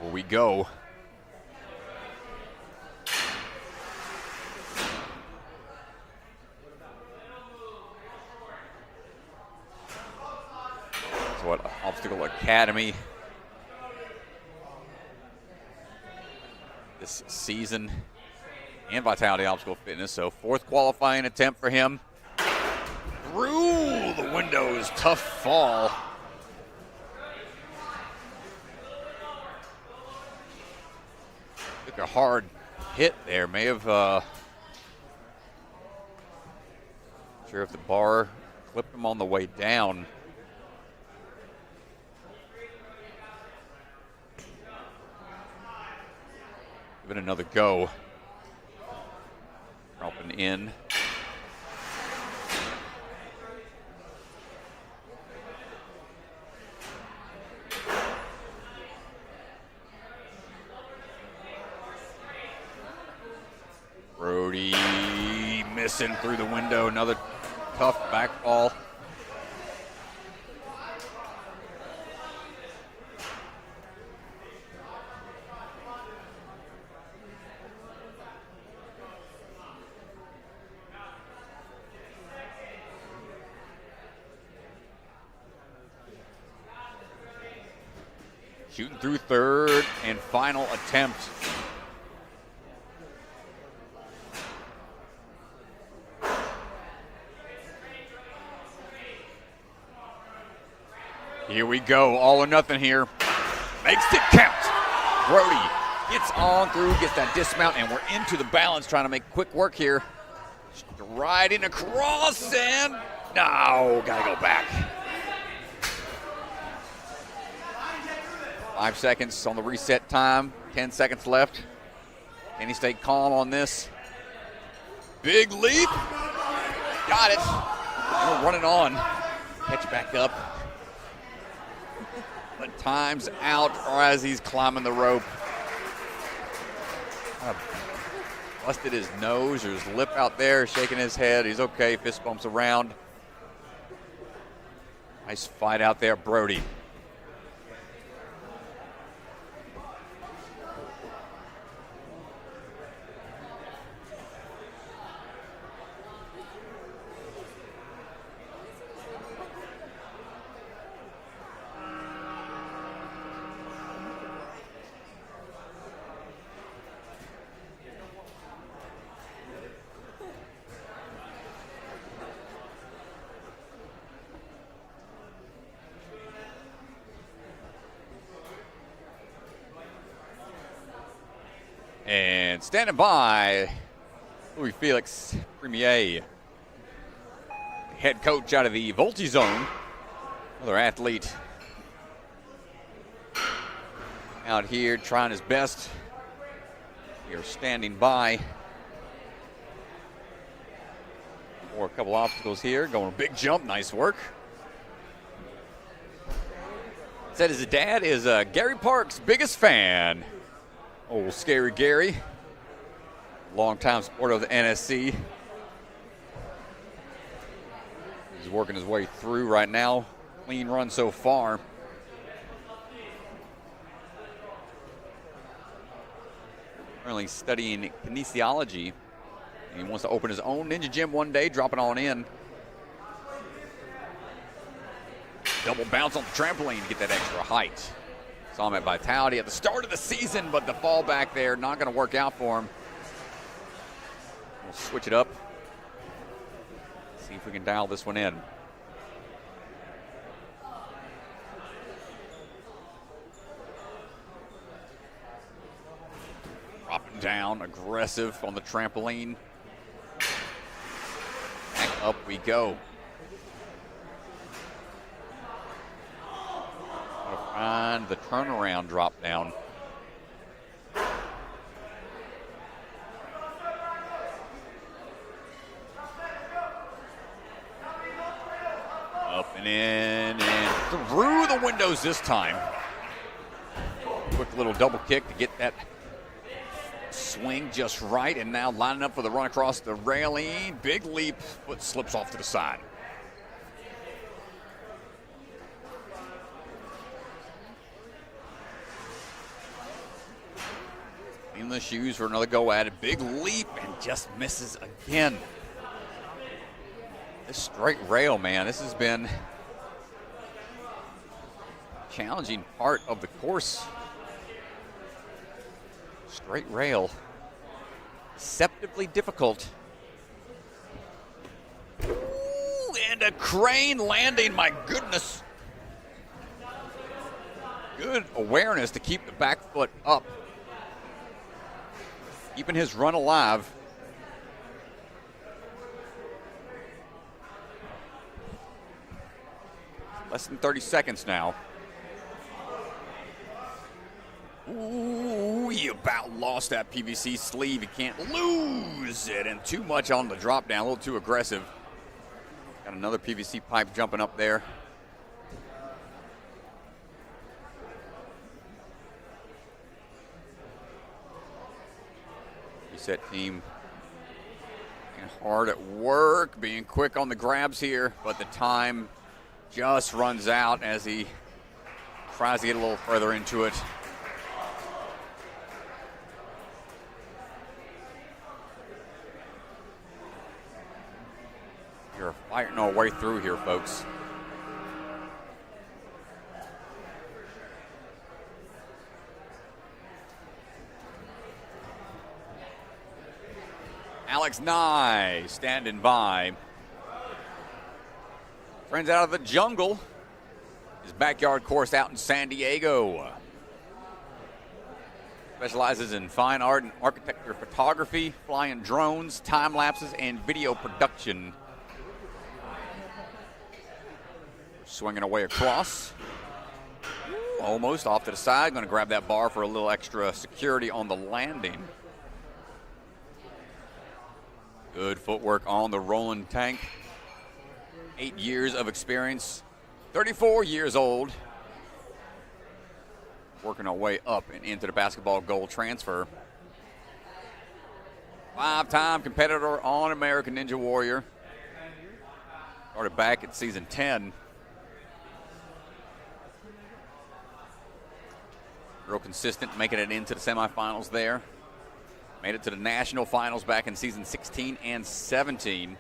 Over we go. So what Obstacle Academy this season, and Vitality Obstacle Fitness. So 4th qualifying attempt for him. Through the windows, tough fall. Took a hard hit there. May have, sure if the bar clipped him on the way down. Give it another go. Dropping in. Brody missing through the window. Another tough back fall. Shooting through 3rd and final attempt. Here we go, all or nothing here. Makes it count. Brody gets on through, gets that dismount, and we're into the balance, trying to make quick work here. Striding across, and no, gotta go back. 5 seconds on the reset time. 10 seconds left. Can he stay calm on this? Big leap. Got it. We're running on. Catch back up. But time's out or as he's climbing the rope. Busted his nose or his lip out there, shaking his head. He's okay, fist bumps around. Nice fight out there, Brody. And standing by, Louis-Felix Primeau, head coach out of the Volti Zone. Another athlete out here trying his best. You're standing by for a couple obstacles here. Going a big jump, nice work. Said his dad is Gary Park's biggest fan. Old Scary Gary, longtime supporter of the NSC. He's working his way through right now. Clean run so far. Currently studying kinesiology. He wants to open his own ninja gym one day, dropping on in. Double bounce on the trampoline to get that extra height. Saw him at Vitality at the start of the season, but the fall back there not going to work out for him. We'll switch it up. See if we can dial this one in. Dropping down, aggressive on the trampoline. Back up we go. Find the turnaround drop down. Up and in and through the windows this time. Quick little double kick to get that swing just right, and now lining up for the run across the railing. Big leap, foot slips off to the side. In the shoes for another go at it. Big leap and just misses again. This straight rail, man, this has been a challenging part of the course. Straight rail, deceptively difficult. Ooh, and a crane landing, my goodness. Good awareness to keep the back foot up. Keeping his run alive. Less than 30 seconds now. Ooh, he about lost that PVC sleeve. He can't lose it, and too much on the drop down, a little too aggressive. Got another PVC pipe jumping up there. Reset team being hard at work, being quick on the grabs here, but the time just runs out as he tries to get a little further into it. We're fighting our way through here, folks. Alex Nye standing by. Friends out of the jungle. His backyard course out in San Diego. Specializes in fine art and architecture photography, flying drones, time lapses, and video production. Swinging away across. Almost off to the side. Going to grab that bar for a little extra security on the landing. Good footwork on the rolling tank. 8 years of experience. 34 years old. Working our way up and into the basketball goal transfer. 5-time competitor on American Ninja Warrior. Started back at season 10. Real consistent, making it into the semifinals there. Made it to the national finals back in season 16 and 17.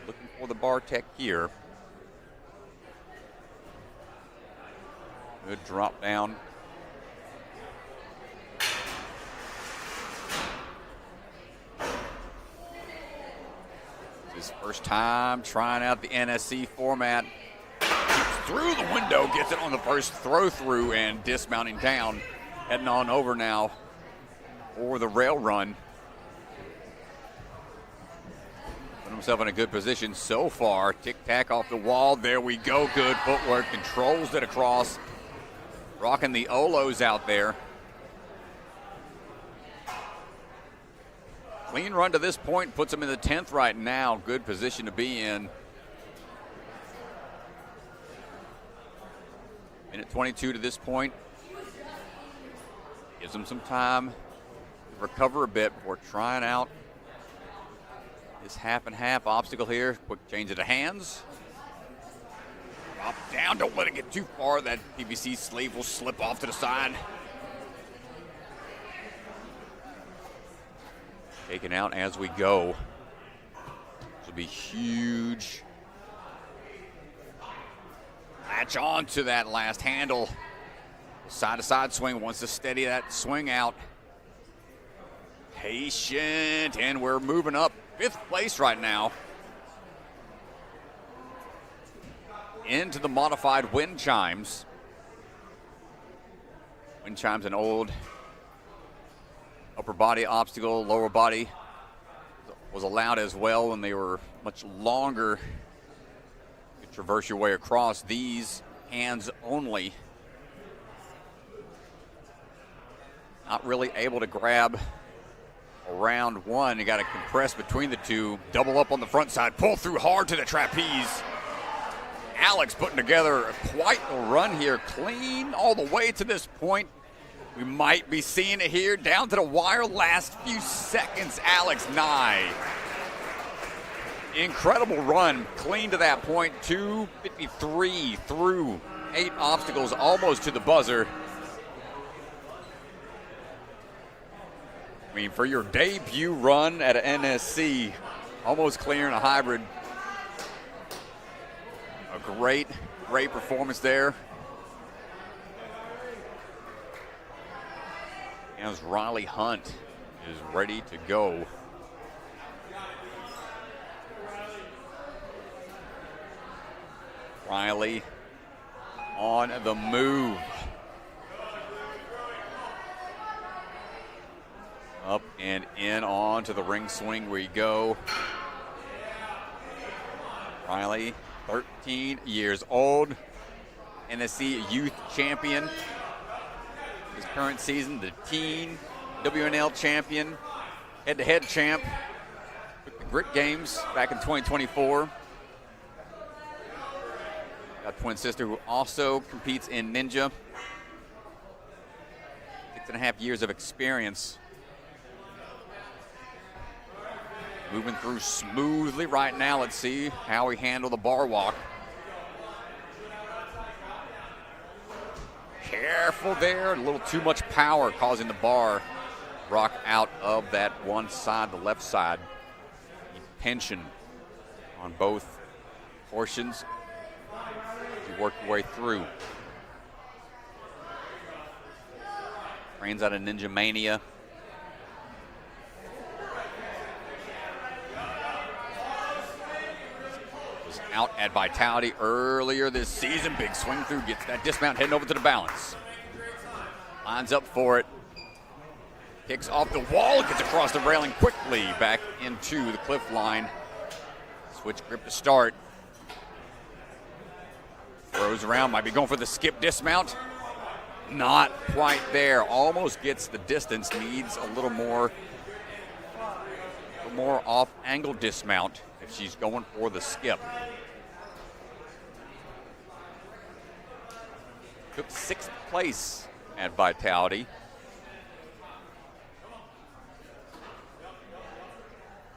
Looking for the bar tech here. Good drop down. His first time trying out the NSC format. Through the window, gets it on the first throw through and dismounting down. Heading on over now for the rail run. Put himself in a good position so far. Tic-tac off the wall. There we go. Good footwork. Controls it across. Rocking the Olos out there. Clean run to this point. Puts him in the 10th right now. Good position to be in. Minute 22 to this point. Gives him some time to recover a bit before trying out this half and half obstacle here. Quick change of the hands. Drop down, don't let it get too far. That PVC sleeve will slip off to the side. Taken out as we go. This will be huge. Latch on to that last handle. Side-to-side swing, wants to steady that swing out. Patient, and we're moving up. 5th place right now. Into the modified wind chimes. Wind chimes, an old upper body obstacle, lower body was allowed as well when they were much longer. You could traverse your way across. These hands only. Not really able to grab around one. You got to compress between the two. Double up on the front side. Pull through hard to the trapeze. Alex putting together quite a run here. Clean all the way to this point. We might be seeing it here. Down to the wire. Last few seconds. Alex Nye. Incredible run. Clean to that point. 2:53 through 8 obstacles. Almost to the buzzer. I mean, for your debut run at an NSC, almost clearing a hybrid. A great performance there. As Ryley Hunt is ready to go. Ryley on the move. Up and in onto the ring swing we go. Ryley, 13 years old. NSC Youth Champion. His current season, the teen WNL champion. Head-to-head champ. Took the Grit Games back in 2024. Got a twin sister who also competes in Ninja. 6.5 years of experience. Moving through smoothly right now. Let's see how we handle the bar walk. Careful there. A little too much power causing the bar rock out of that one side, the left side. Tension on both portions. You work your way through. Trains out of Ninja Mania. Out at Vitality earlier this season. Big swing through, gets that dismount, heading over to the balance. Lines up for it. Kicks off the wall, gets across the railing quickly back into the cliff line. Switch grip to start. Throws Throws around, might be going for the skip dismount. Not quite there. Almost gets the distance. Needs a little more off-angle dismount if she's going for the skip. Took 6th place at Vitality.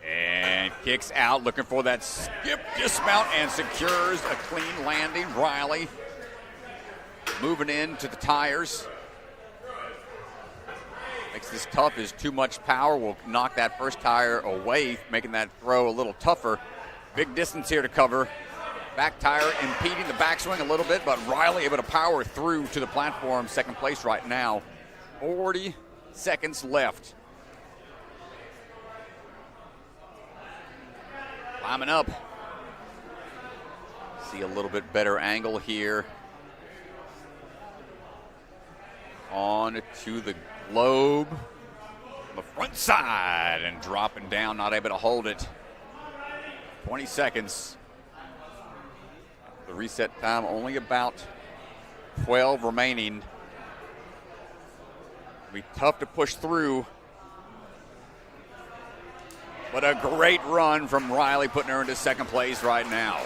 And kicks out, looking for that skip dismount and secures a clean landing. Ryley moving into the tires. Makes this tough as too much power will knock that first tire away, making that throw a little tougher. Big distance here to cover. Back tire impeding the backswing a little bit, but Ryley able to power through to the platform. 2nd place right now. 40 seconds left. Climbing up. See a little bit better angle here. On to the globe. On the front side and dropping down, not able to hold it. 20 seconds. The reset time only about 12 remaining. It'll be tough to push through. But a great run from Ryley, putting her into 2nd place right now.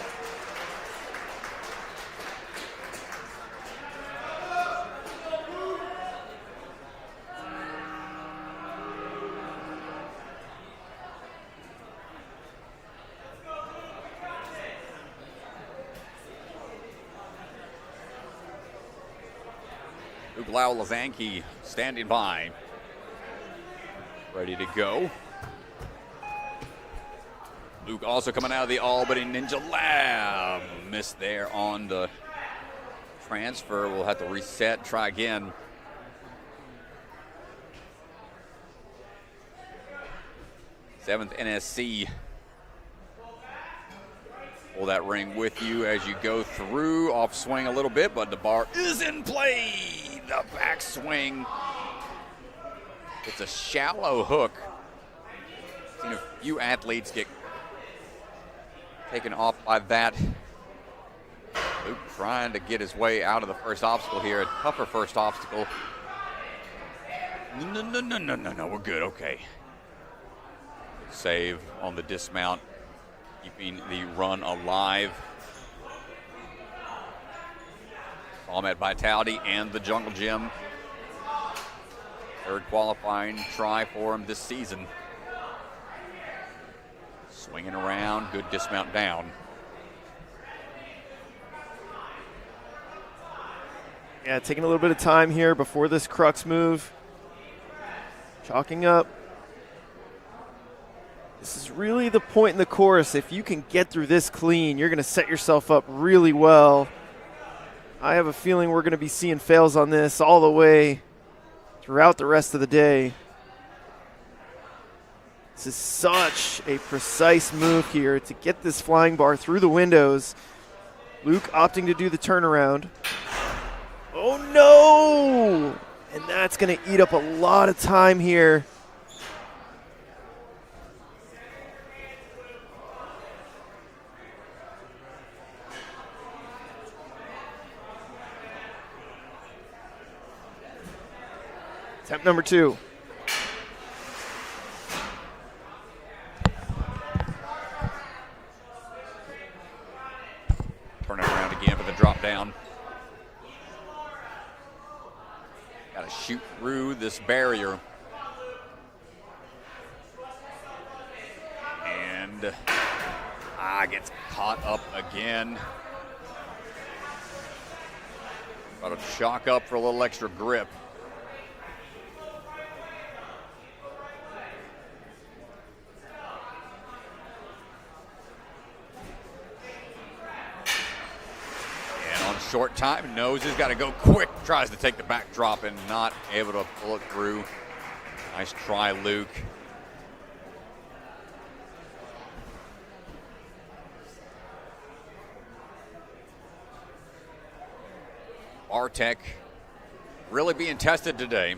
Lazanki standing by, ready to go. Luke also coming out of the Albany Ninja Lab. Missed there on the transfer. We'll have to reset, try again. Seventh NSC. Pull that ring with you as you go through. Off swing a little bit, but the bar is in play. The backswing. It's a shallow hook. Seen a few athletes get taken off by that. Luke trying to get his way out of the first obstacle here. A tougher first obstacle. No, we're good, okay. Save on the dismount, keeping the run alive. Saw him at Vitality and the Jungle Gym. 3rd qualifying try for him this season. Swinging around, good dismount down. Yeah, taking a little bit of time here before this crux move. Chalking up. This is really the point in the course. If you can get through this clean, you're going to set yourself up really well. I have a feeling we're going to be seeing fails on this all the way throughout the rest of the day. This is such a precise move here to get this flying bar through the windows. Luke opting to do the turnaround. Oh no! And that's going to eat up a lot of time here. Attempt number 2. Turn it around again for the drop down. Got to shoot through this barrier. And gets caught up again. Got to chalk up for a little extra grip. Short time, knows he's got to go quick, tries to take the backdrop and not able to pull it through. Nice try, Luke. Bartek really being tested today.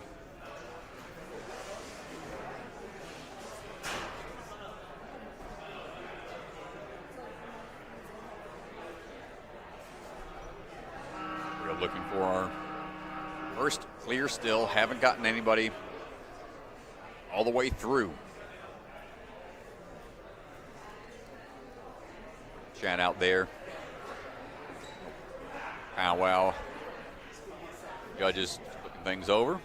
here still. Haven't gotten anybody all the way through. Chat out there. Powwow. Judges looking things over.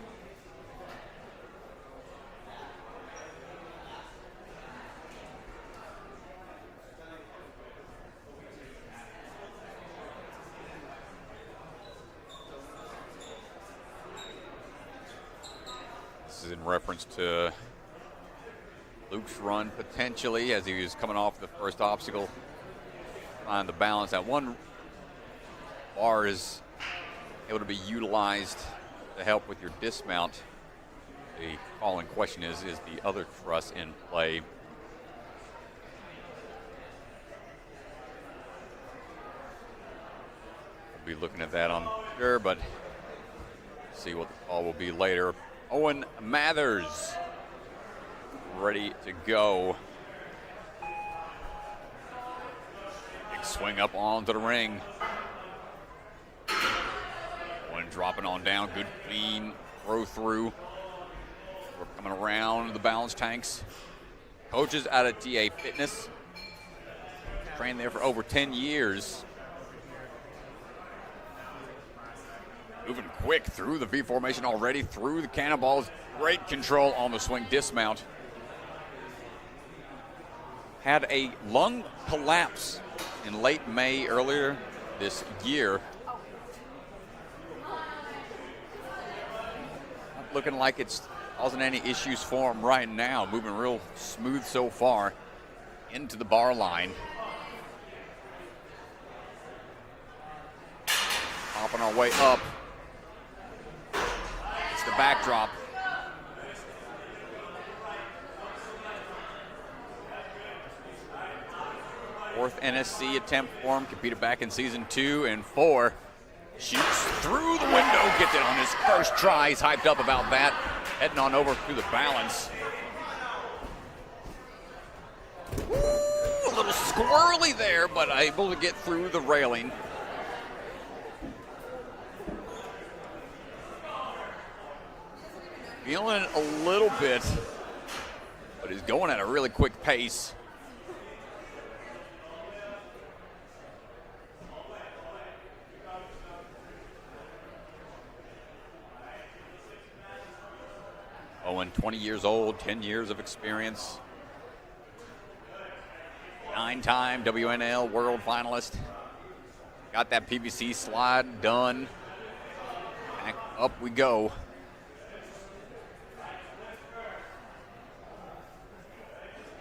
This is in reference to Luc's run potentially as he was coming off the first obstacle. Find the balance. That one bar is able to be utilized to help with your dismount. The call in question is the other truss in play? We'll be looking at that on sure, but see what the call will be later. Owen Mathers ready to go. Big swing up onto the ring. One dropping on down, good clean throw through. We're coming around the balance tanks. Coaches out of TA Fitness. Trained there for over 10 years. Moving quick through the V formation already, through the cannonballs. Great control on the swing dismount. Had a lung collapse in late May earlier this year. Not looking like it's causing any issues for him right now. Moving real smooth so far into the bar line. Popping our way up. It's the backdrop. Fourth NSC attempt for him. Competed back in season 2 and 4. Shoots through the window. Gets it on his first try. He's hyped up about that. Heading on over through the balance. Ooh, a little squirrely there, but able to get through the railing. Feeling a little bit, but he's going at a really quick pace. Owen, 20 years old, 10 years of experience. 9-time WNL World Finalist. Got that PVC slide done. Back up we go.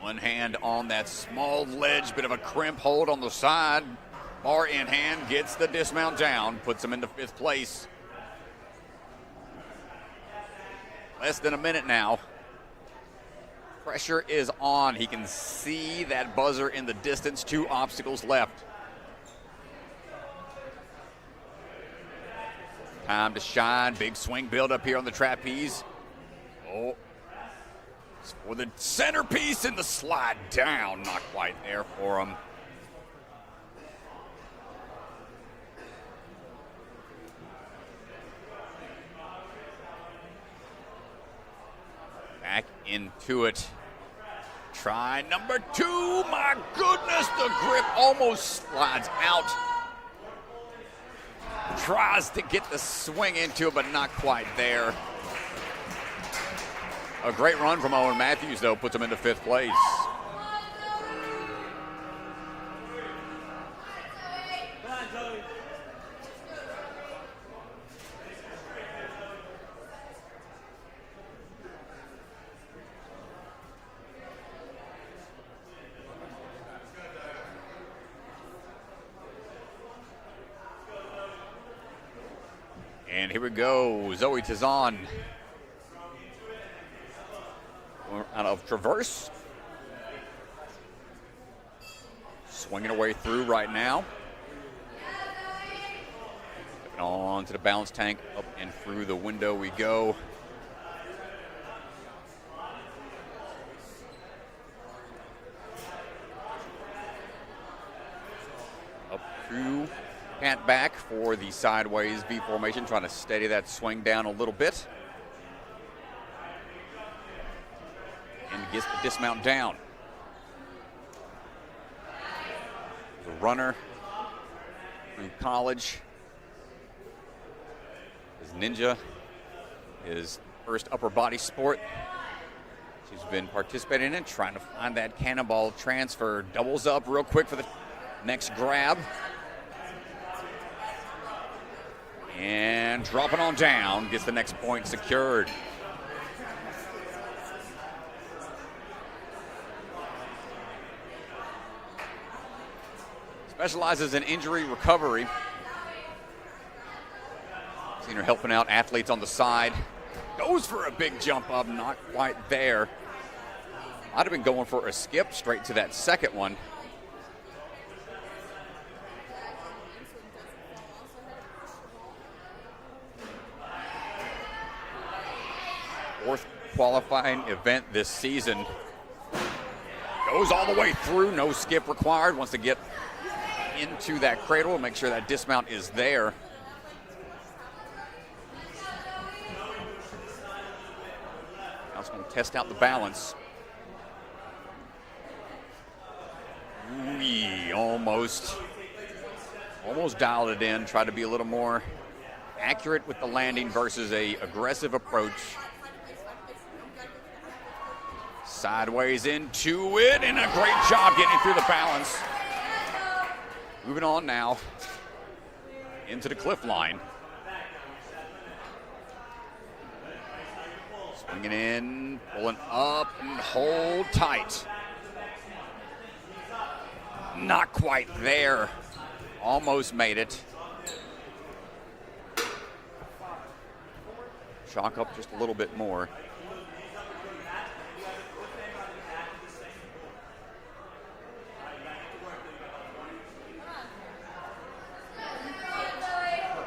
One hand on that small ledge, bit of a crimp hold on the side. Bar in hand, gets the dismount down, puts him into 5th place. Less than a minute now. Pressure is on. He can see that buzzer in the distance. 2 obstacles left. Time to shine. Big swing build up here on the trapeze. Oh. For the centerpiece and the slide down. Not quite there for him. Back into it. Try number 2. My goodness, the grip almost slides out. Tries to get the swing into it, but not quite there. A great run from Owen Matthews, though, puts him into 5th place. And here we go, Zoe Tizon. Out of Traverse. Swinging away through right now. Stepping on to the balance tank. Up and through the window we go. Up through Kant back for the sideways V formation, trying to steady that swing down a little bit. And gets the dismount down. The runner from college. His ninja, his first upper body sport. She's been participating in, trying to find that cannonball transfer. Doubles up real quick for the next grab. And dropping on down, gets the next point secured. Specializes in injury recovery. Seen her helping out athletes on the side. Goes for a big jump up, not quite there. Might have been going for a skip straight to that second one. Fourth qualifying event this season. Goes all the way through, no skip required. Wants to get into that cradle, make sure that dismount is there. Now it's going to test out the balance. Almost dialed it in. Tried to be a little more accurate with the landing versus a aggressive approach. Sideways into it, and a great job getting through the balance. Moving on now into the cliff line. Swinging in, pulling up, and hold tight. Not quite there. Almost made it. Chalk up just a little bit more.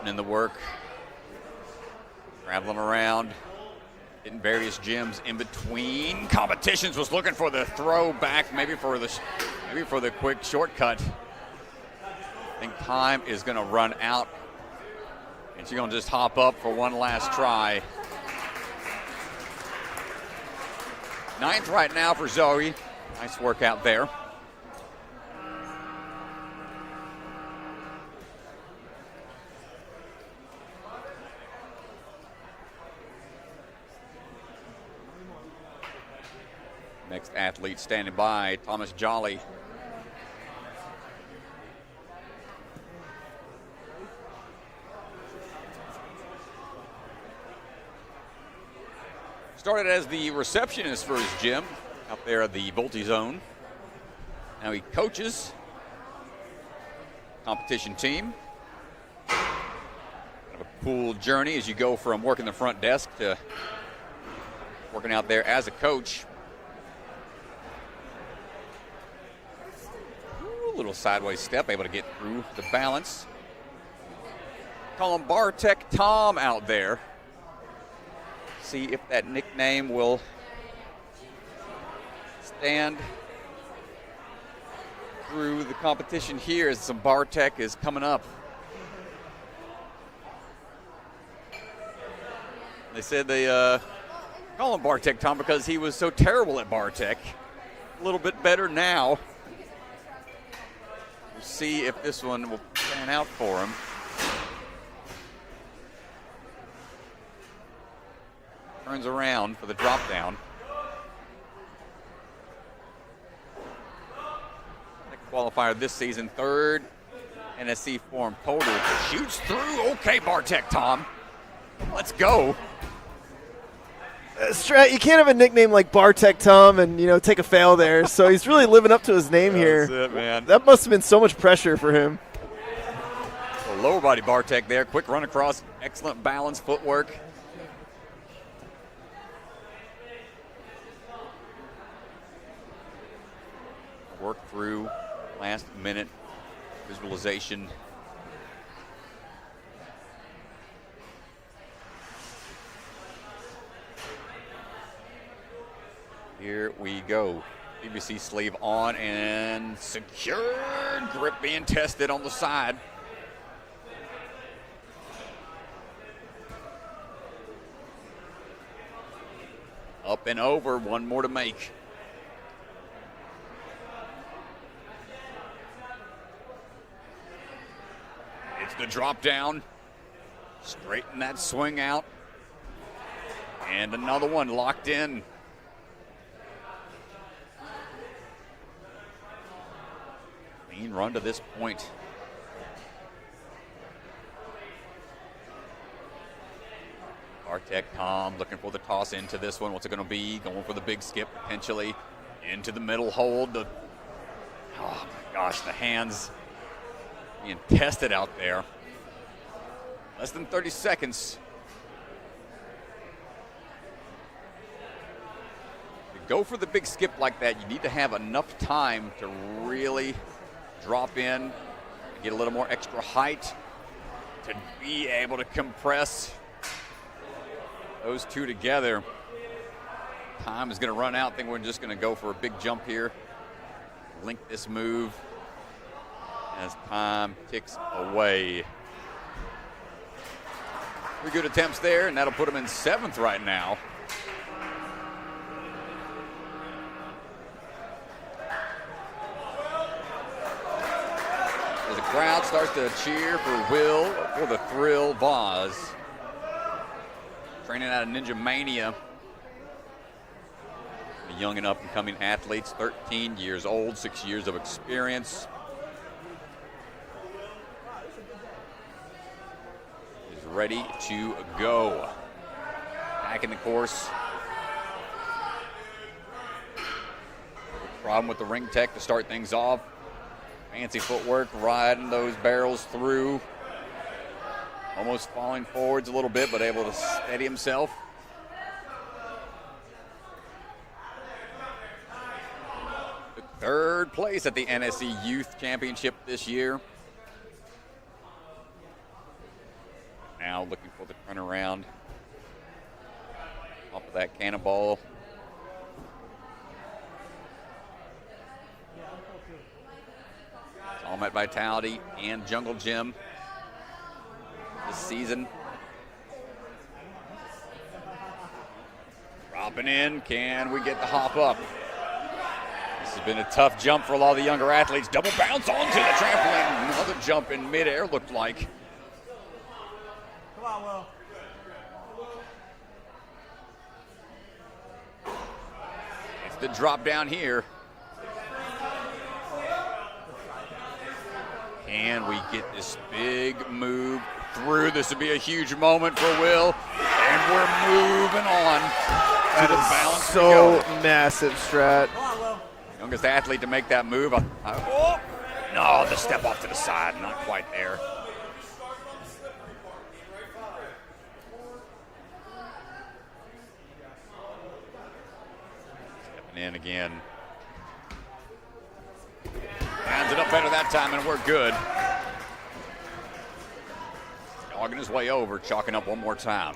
In the work, traveling around, hitting various gyms in between competitions. Was looking for the throw back, maybe for the quick shortcut. I think time is going to run out, and she's going to just hop up for one last try. Ninth right now for Zoe. Nice work out there. Next athlete standing by, Thomas Jolly. Started as the receptionist for his gym out there at the Volte Zone. Now he coaches competition team. Kind of a cool journey as you go from working the front desk to working out there as a coach. Little sideways step, able to get through the balance. Call him Bartek Tom out there. See if that nickname will stand through the competition here as some Bartek is coming up. They said they call him Bartek Tom because he was so terrible at Bartek. A little bit better now. We'll see if this one will pan out for him. Turns around for the drop down. Qualifier this season, third NSC form total. Shoots through. Okay, Bartek Tom. Let's go. Strat, you can't have a nickname like Bartek Tom and, take a fail there. So he's really living up to his name here. That's it, man. That must have been so much pressure for him. A lower body Bartek there. Quick run across. Excellent balance, footwork. Work through last minute visualization. Here we go. PVC sleeve on and secured. Grip being tested on the side. Up and over, one more to make. It's the drop down. Straighten that swing out. And another one locked in. Clean run to this point. Artek calm, looking for the toss into this one. What's it going to be? Going for the big skip potentially. Into the middle hold. Oh my gosh, the hands being tested out there. Less than 30 seconds. To go for the big skip like that, you need to have enough time to really drop in, get a little more extra height, to be able to compress those two together. Time is going to run out. I think we're just going to go for a big jump here. Link this move as time ticks away. 3 good attempts there, and that'll put him in 7th right now. As the crowd starts to cheer for Will for the Thrill Vaz. Training out of Ninja Mania. The young and up-and-coming athletes, 13 years old, 6 years of experience. Is ready to go. Back in the course. Problem with the ring tech to start things off. Fancy footwork, riding those barrels through. Almost falling forwards a little bit, but able to steady himself. Took 3rd place at the NSC Youth Championship this year. Now looking for the turnaround. Off of that cannonball. It's all at Vitality and Jungle Gym this season. Dropping in, can we get the hop up? This has been a tough jump for a lot of the younger athletes. Double bounce onto the trampoline. Another jump in midair looked like. Come on, Will. It's the drop down here. Can we get this big move through? This would be a huge moment for Will. And we're moving on to the balance. So massive, Strat. Come on, Will. Youngest athlete to make that move. Oh, no, the step off to the side. Not quite there. Stepping in again. Hands it up better that time, and we're good. Dogging his way over, chalking up one more time.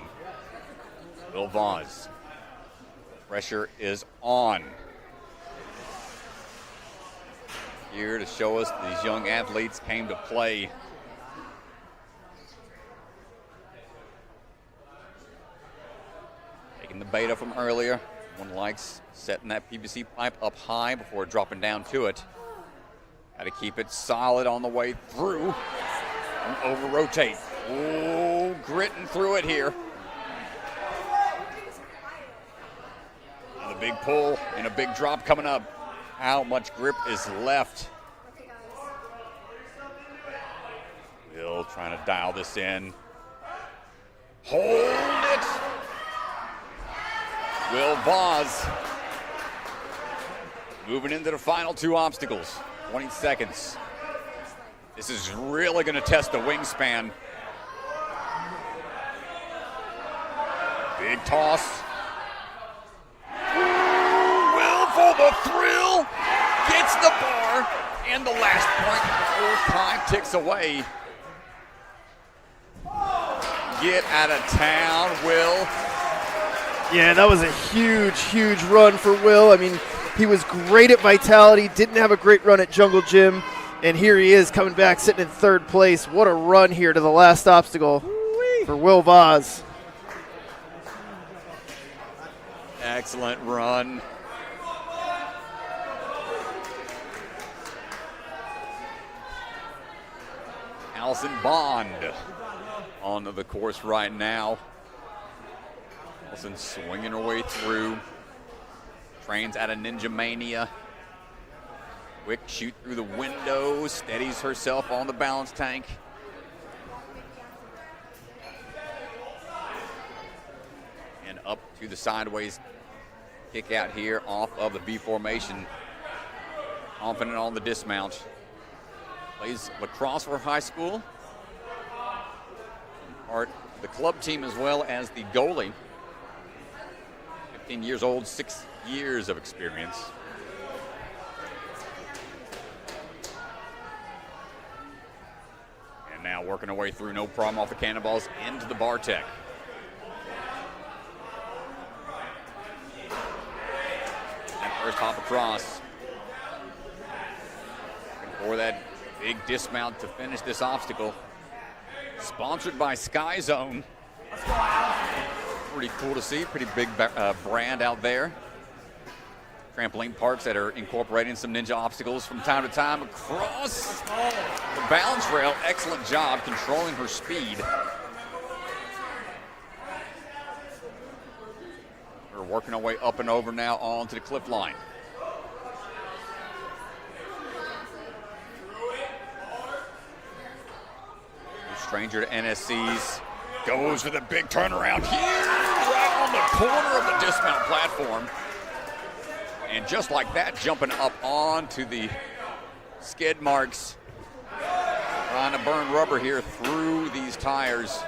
Will Vaz. Pressure is on. Here to show us these young athletes came to play. Taking the beta from earlier. One likes setting that PVC pipe up high before dropping down to it. Got to keep it solid on the way through. And over-rotate. Oh, gritting through it here. And a big pull and a big drop coming up. How much grip is left? Will trying to dial this in. Hold it. Will Vaz moving into the final 2 obstacles. 20 seconds. This is really going to test the wingspan. Big toss. Will for the thrill. Gets the bar. And the last point before time ticks away. Get out of town, Will. Yeah, that was a huge, huge run for Will. I mean, he was great at Vitality, didn't have a great run at Jungle Gym, and here he is coming back, sitting in 3rd place. What a run here to the last obstacle for Will Vaz. Excellent run. Allison Bond onto the course right now. Allison swinging her way through. Trains out of Ninja Mania. Quick shoot through the window, steadies herself on the balance tank. And up to the sideways kick out here off of the V formation. Confident on the dismount. Plays lacrosse for high school. Part of the club team as well as the goalie. 15 years old, 6 years of experience. And now working her way through, no problem off the cannonballs into the bar tech. That first hop across. For that big dismount to finish this obstacle. Sponsored by Sky Zone. Pretty cool to see. Pretty big brand out there. Trampoline parks that are incorporating some ninja obstacles from time to time across the balance rail. Excellent job controlling her speed. We're working our way up and over now onto the cliff line. Stranger to NSC's goes for the big turnaround here, right on the corner of the dismount platform. And just like that, jumping up onto the skid marks. Trying to burn rubber here through these tires.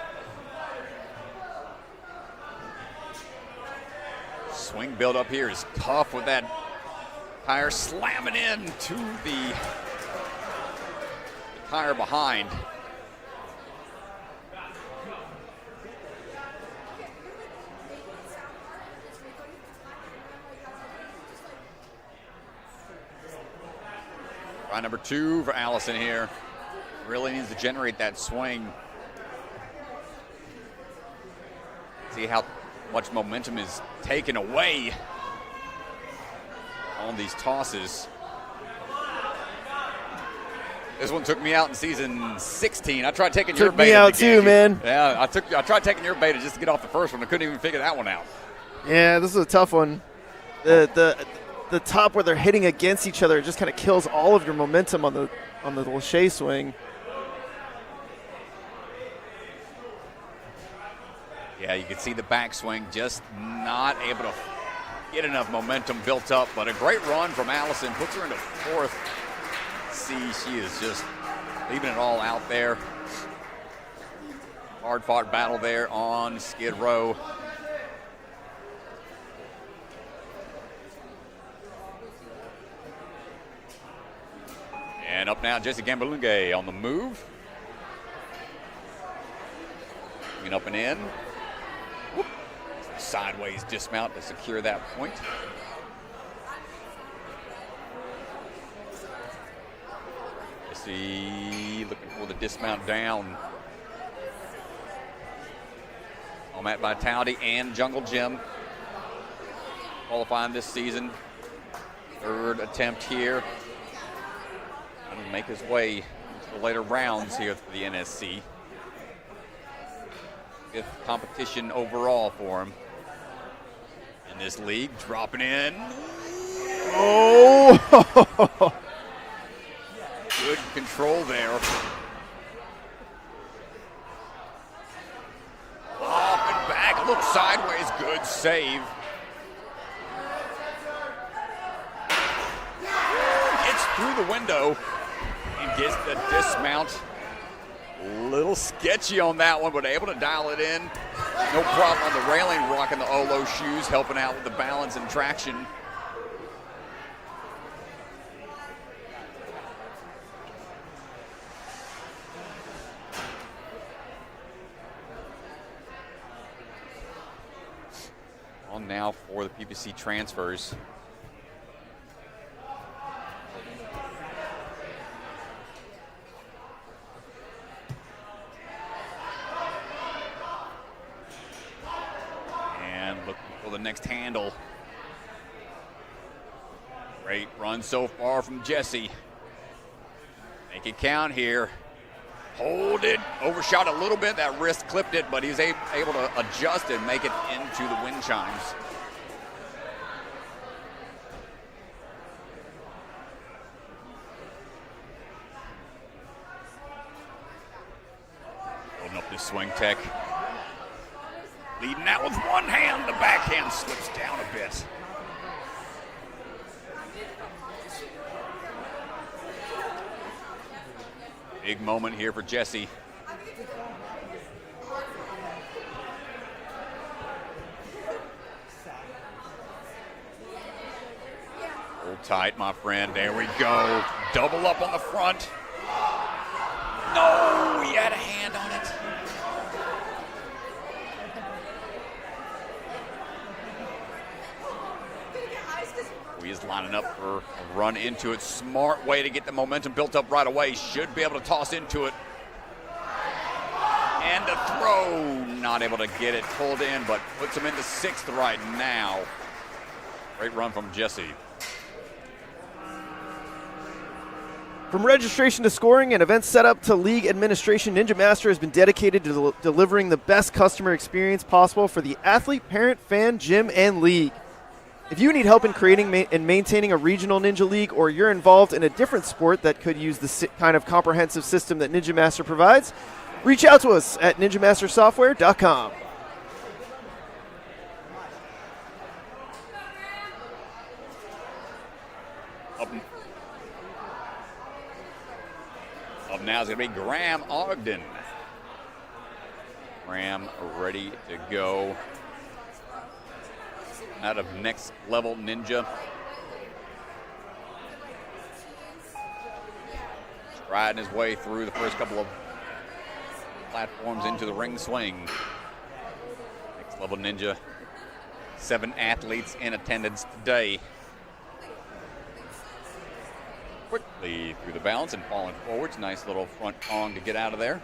Swing build up here is tough with that tire slamming into the tire behind. Try number 2 for Allison here. Really needs to generate that swing. See how much momentum is taken away on these tosses. This one took me out in season 16. I tried taking your beta. Took me out too, man. Yeah, I tried taking your beta just to get off the first one. I couldn't even figure that one out. Yeah, this is a tough one. The top where they're hitting against each other, it just kind of kills all of your momentum on the Lachey swing. Yeah, you can see the backswing just not able to get enough momentum built up, but a great run from Allison puts her into 4th. See, she is just leaving it all out there. Hard-fought battle there on Skid Row. And up now, Jesse Gambalunge on the move. Coming up and in. Whoop. Sideways dismount to secure that point. Jesse looking for the dismount down. On Matt Vitality and Jungle Gym. Qualifying this season. 3rd attempt here. To make his way into the later rounds here for the NSC. 5th competition overall for him in this league. Dropping in. Oh! Good control there. Off and back, a little sideways, good save. Gets through the window. Gets the dismount. A little sketchy on that one, but able to dial it in. No problem on the railing, rocking the Olo shoes, helping out with the balance and traction. On now for the PPC transfers. the next handle. Great run so far from Jesse. Make it count here. Hold it. Overshot a little bit. That wrist clipped it, but he's able to adjust and make it into the wind chimes. Holding up this swing tech. Leading out with one hand. The backhand slips down a bit. Big moment here for Jesse. Hold tight, my friend. There we go. Double up on the front. No, he had a hand on it. He is lining up for a run into it. Smart way to get the momentum built up right away. Should be able to toss into it. And a throw. Not able to get it pulled in, but puts him into sixth right now. Great run from Jesse. From registration to scoring and event setup to league administration, Ninja Master has been dedicated to delivering the best customer experience possible for the athlete, parent, fan, gym, and league. If you need help in creating and maintaining a regional Ninja League, or you're involved in a different sport that could use the kind of comprehensive system that Ninja Master provides, reach out to us at ninjamastersoftware.com. Up now is going to be Graham Ogden. Graham ready to go. Out of Next Level Ninja. Striding his way through the first couple of platforms into the ring swing. Next Level Ninja. 7 athletes in attendance today. Quickly through the balance and falling forwards. Nice little front Kong to get out of there.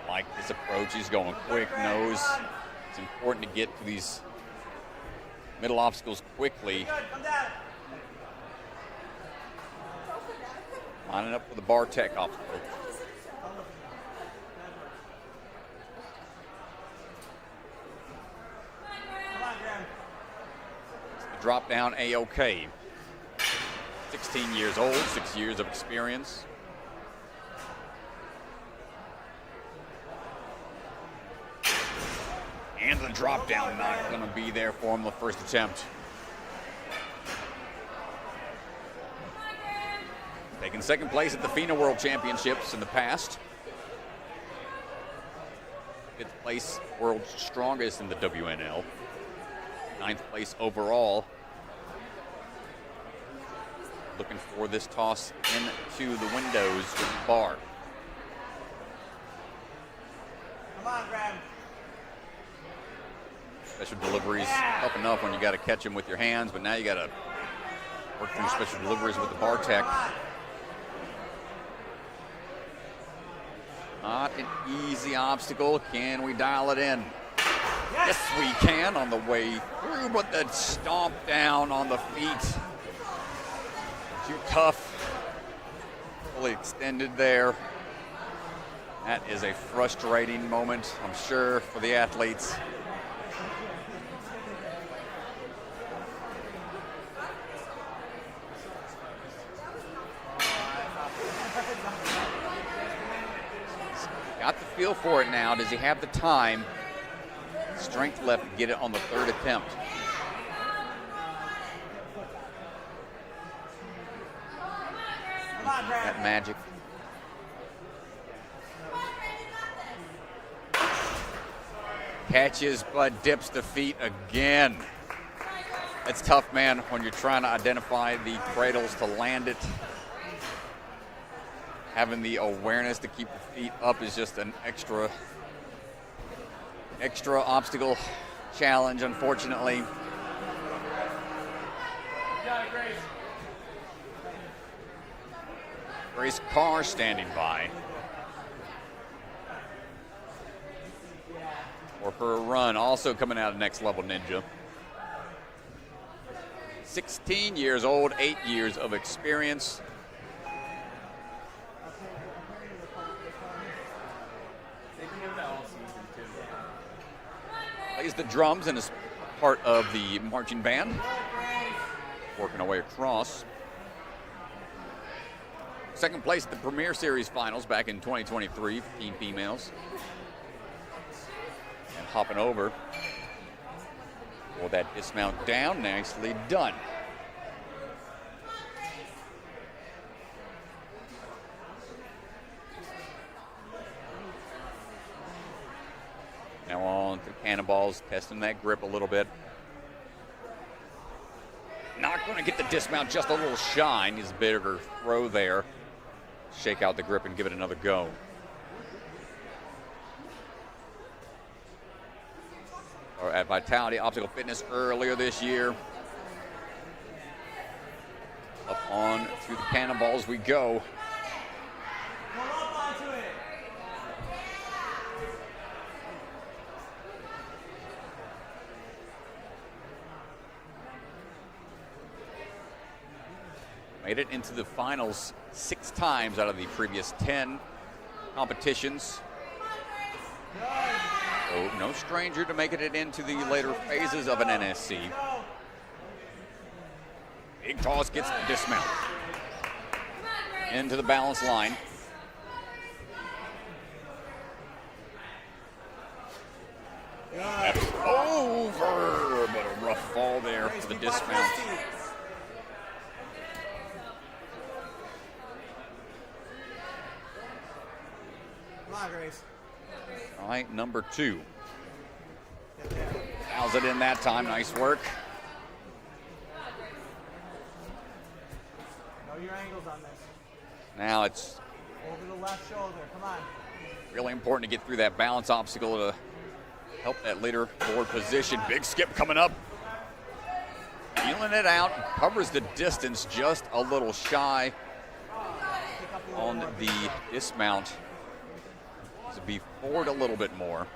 Like this approach, he's going quick, knows it's important to get to these middle obstacles quickly. Lining up for the bar tech obstacle. The drop down A-OK. 16 years old, 6 years of experience. And the drop down not going to be there for him the first attempt. Taking second place at the FINA World Championships in the past. 5th place world's strongest in the WNL. 9th place overall. Looking for this toss into the windows with the bar. Come on, Graham. Special deliveries, tough enough when you got to catch them with your hands, but now you got to work through special deliveries with the bar tech. Not an easy obstacle. Can we dial it in? Yes, we can on the way through, but the stomp down on the feet. Too tough. Fully extended there. That is a frustrating moment, I'm sure, for the athletes. Got the feel for it now. Does he have the time, strength left to get it on the third attempt? That magic. Catches but dips the feet again. It's tough, man, when you're trying to identify the cradles to land it. Having the awareness to keep the feet up is just an extra obstacle challenge, unfortunately. Grace Carr standing by. or her run. Also coming out of Next Level Ninja. 16 years old, 8 years of experience. Plays the drums and is part of the marching band. Working our way across. Second place at the Premier Series Finals back in 2023 for Team Females. And hopping over for that dismount down. Nicely done. Now on to Cannonballs, testing that grip a little bit. Not going to get the dismount, just a little shy. Needs a bigger throw there. Shake out the grip and give it another go. Or at Vitality Optical Fitness earlier this year. Up on to the Cannonballs we go. Pull up onto it. Made it into the finals 6 times out of the previous 10 competitions. So no stranger to making it into the later phases of an NSC. Big toss gets the dismount. Into the balance line. That's over, but a rough fall there for the dismount. Come on, Grace. All right, number 2. Fouls it in that time. Nice work. Know your angles on this. Now it's Over the left shoulder. Come on. really important to get through that balance obstacle to help that leaderboard position. Big skip coming up. Feeling it out. Covers the distance just a little shy on the dismount. To be forward a little bit more.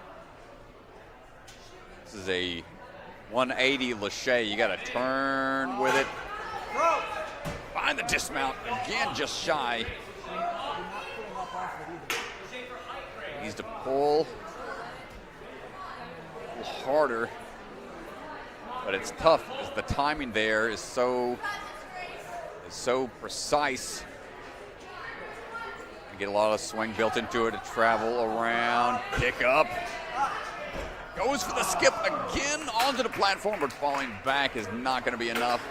This is a 180 Lachey. You got to turn with it. Find the dismount. Again, just shy. Needs to pull a little harder. But it's tough because the timing there is so precise. Get a lot of swing built into it to travel around, pick up. Goes for the skip again onto the platform, but falling back is not going to be enough.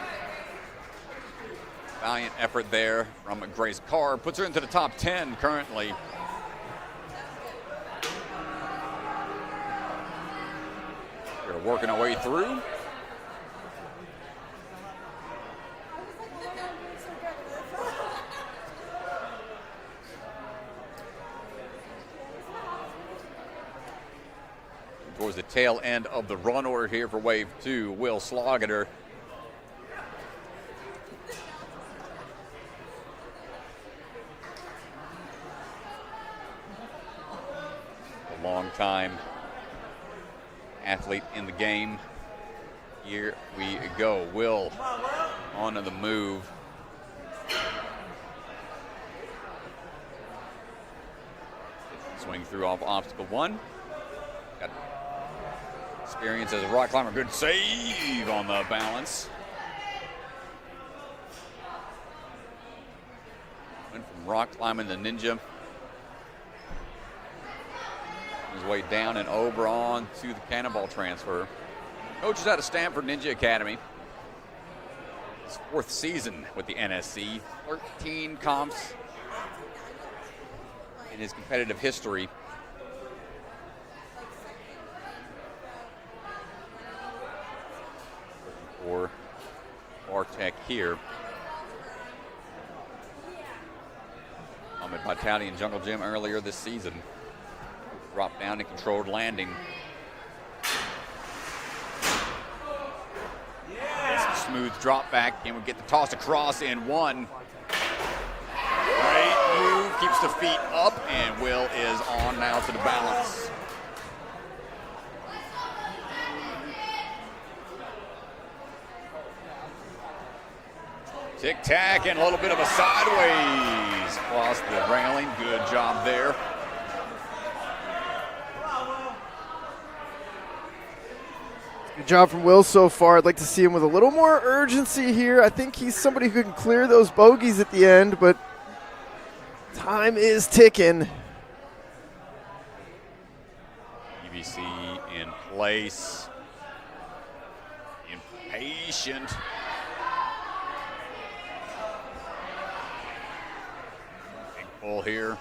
Valiant effort there from Grace Carr. Puts her into the top 10 currently. We're working our way through. Towards the tail end of the run order here for Wave 2, Will Slaughter. A long time athlete in the game. Here we go. Will on to the move. Swing through off obstacle 1. Got experience as a rock climber. Good save on the balance. Went from rock climbing to ninja. His way down and over on to the cannonball transfer. Coaches out of Stanford Ninja Academy. His 4th season with the NSC. 13 comps in his competitive history. For Bartek here. I'm at Vitality and Jungle Gym earlier this season. Dropped down and controlled landing. It's a smooth drop back, and we get the toss across in 1. Great move, keeps the feet up, and Will is on now to the balance. Tic-tac and a little bit of a sideways across the railing. Good job there. Good job from Will so far. I'd like to see him with a little more urgency here. I think he's somebody who can clear those bogeys at the end, but time is ticking. EBC in place. Impatient. Big pull here.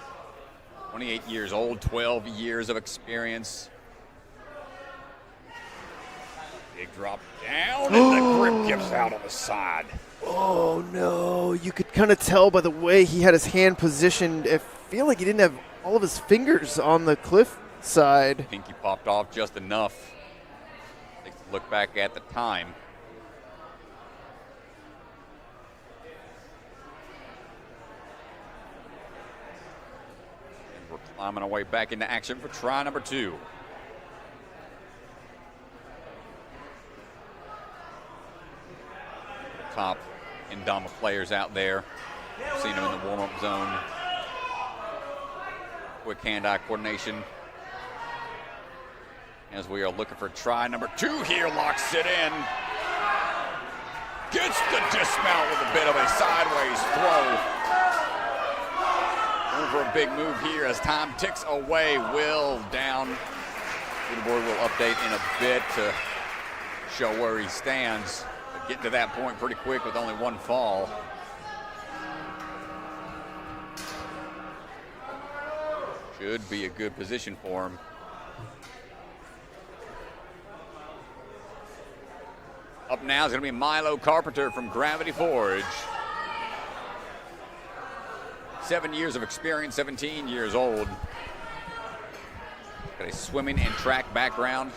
28 years old, 12 years of experience. Big drop down, and the grip gives out on the side. Oh, no. You could kind of tell by the way he had his hand positioned. I feel like he didn't have all of his fingers on the cliff side. Pinky popped off just enough. Takes a look back at the time. And we're climbing our way back into action for try number 2. Top Indama players out there. Seen them in the warm-up zone. Quick hand-eye coordination. As we are looking for try number 2 here, locks it in. Gets the dismount with a bit of a sideways throw. Over a big move here as time ticks away. Will down. Leaderboard will update in a bit to show where he stands. But getting to that point pretty quick with only one fall. Should be a good position for him. Up now is going to be Milo Carpenter from Gravity Forge. 7 years of experience, 17 years old. Got a swimming and track background.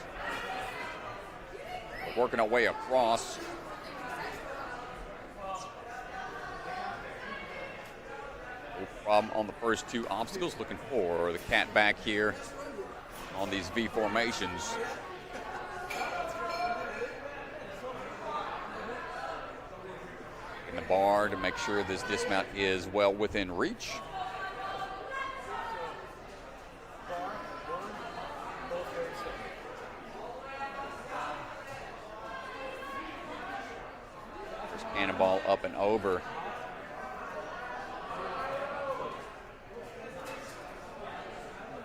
We're working our way across. No problem on the first 2 obstacles. Looking for the cat back here on these V formations. In the bar to make sure this dismount is well within reach. First cannonball up and over.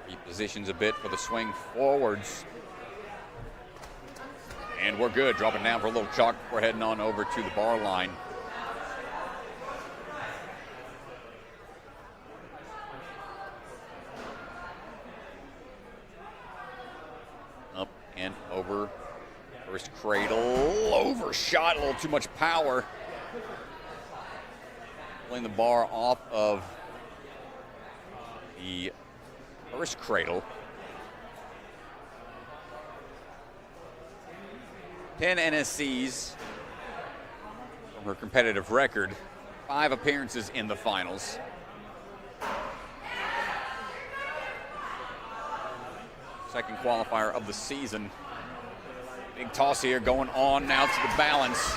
Repositions a bit for the swing forwards. And we're good. Dropping down for a little chalk before heading on over to the bar line. Up and over. First cradle. Overshot. A little too much power. Pulling the bar off of the first cradle. 10 NSCs from her competitive record. 5 appearances in the finals. Second qualifier of the season. Big toss here going on now to the balance.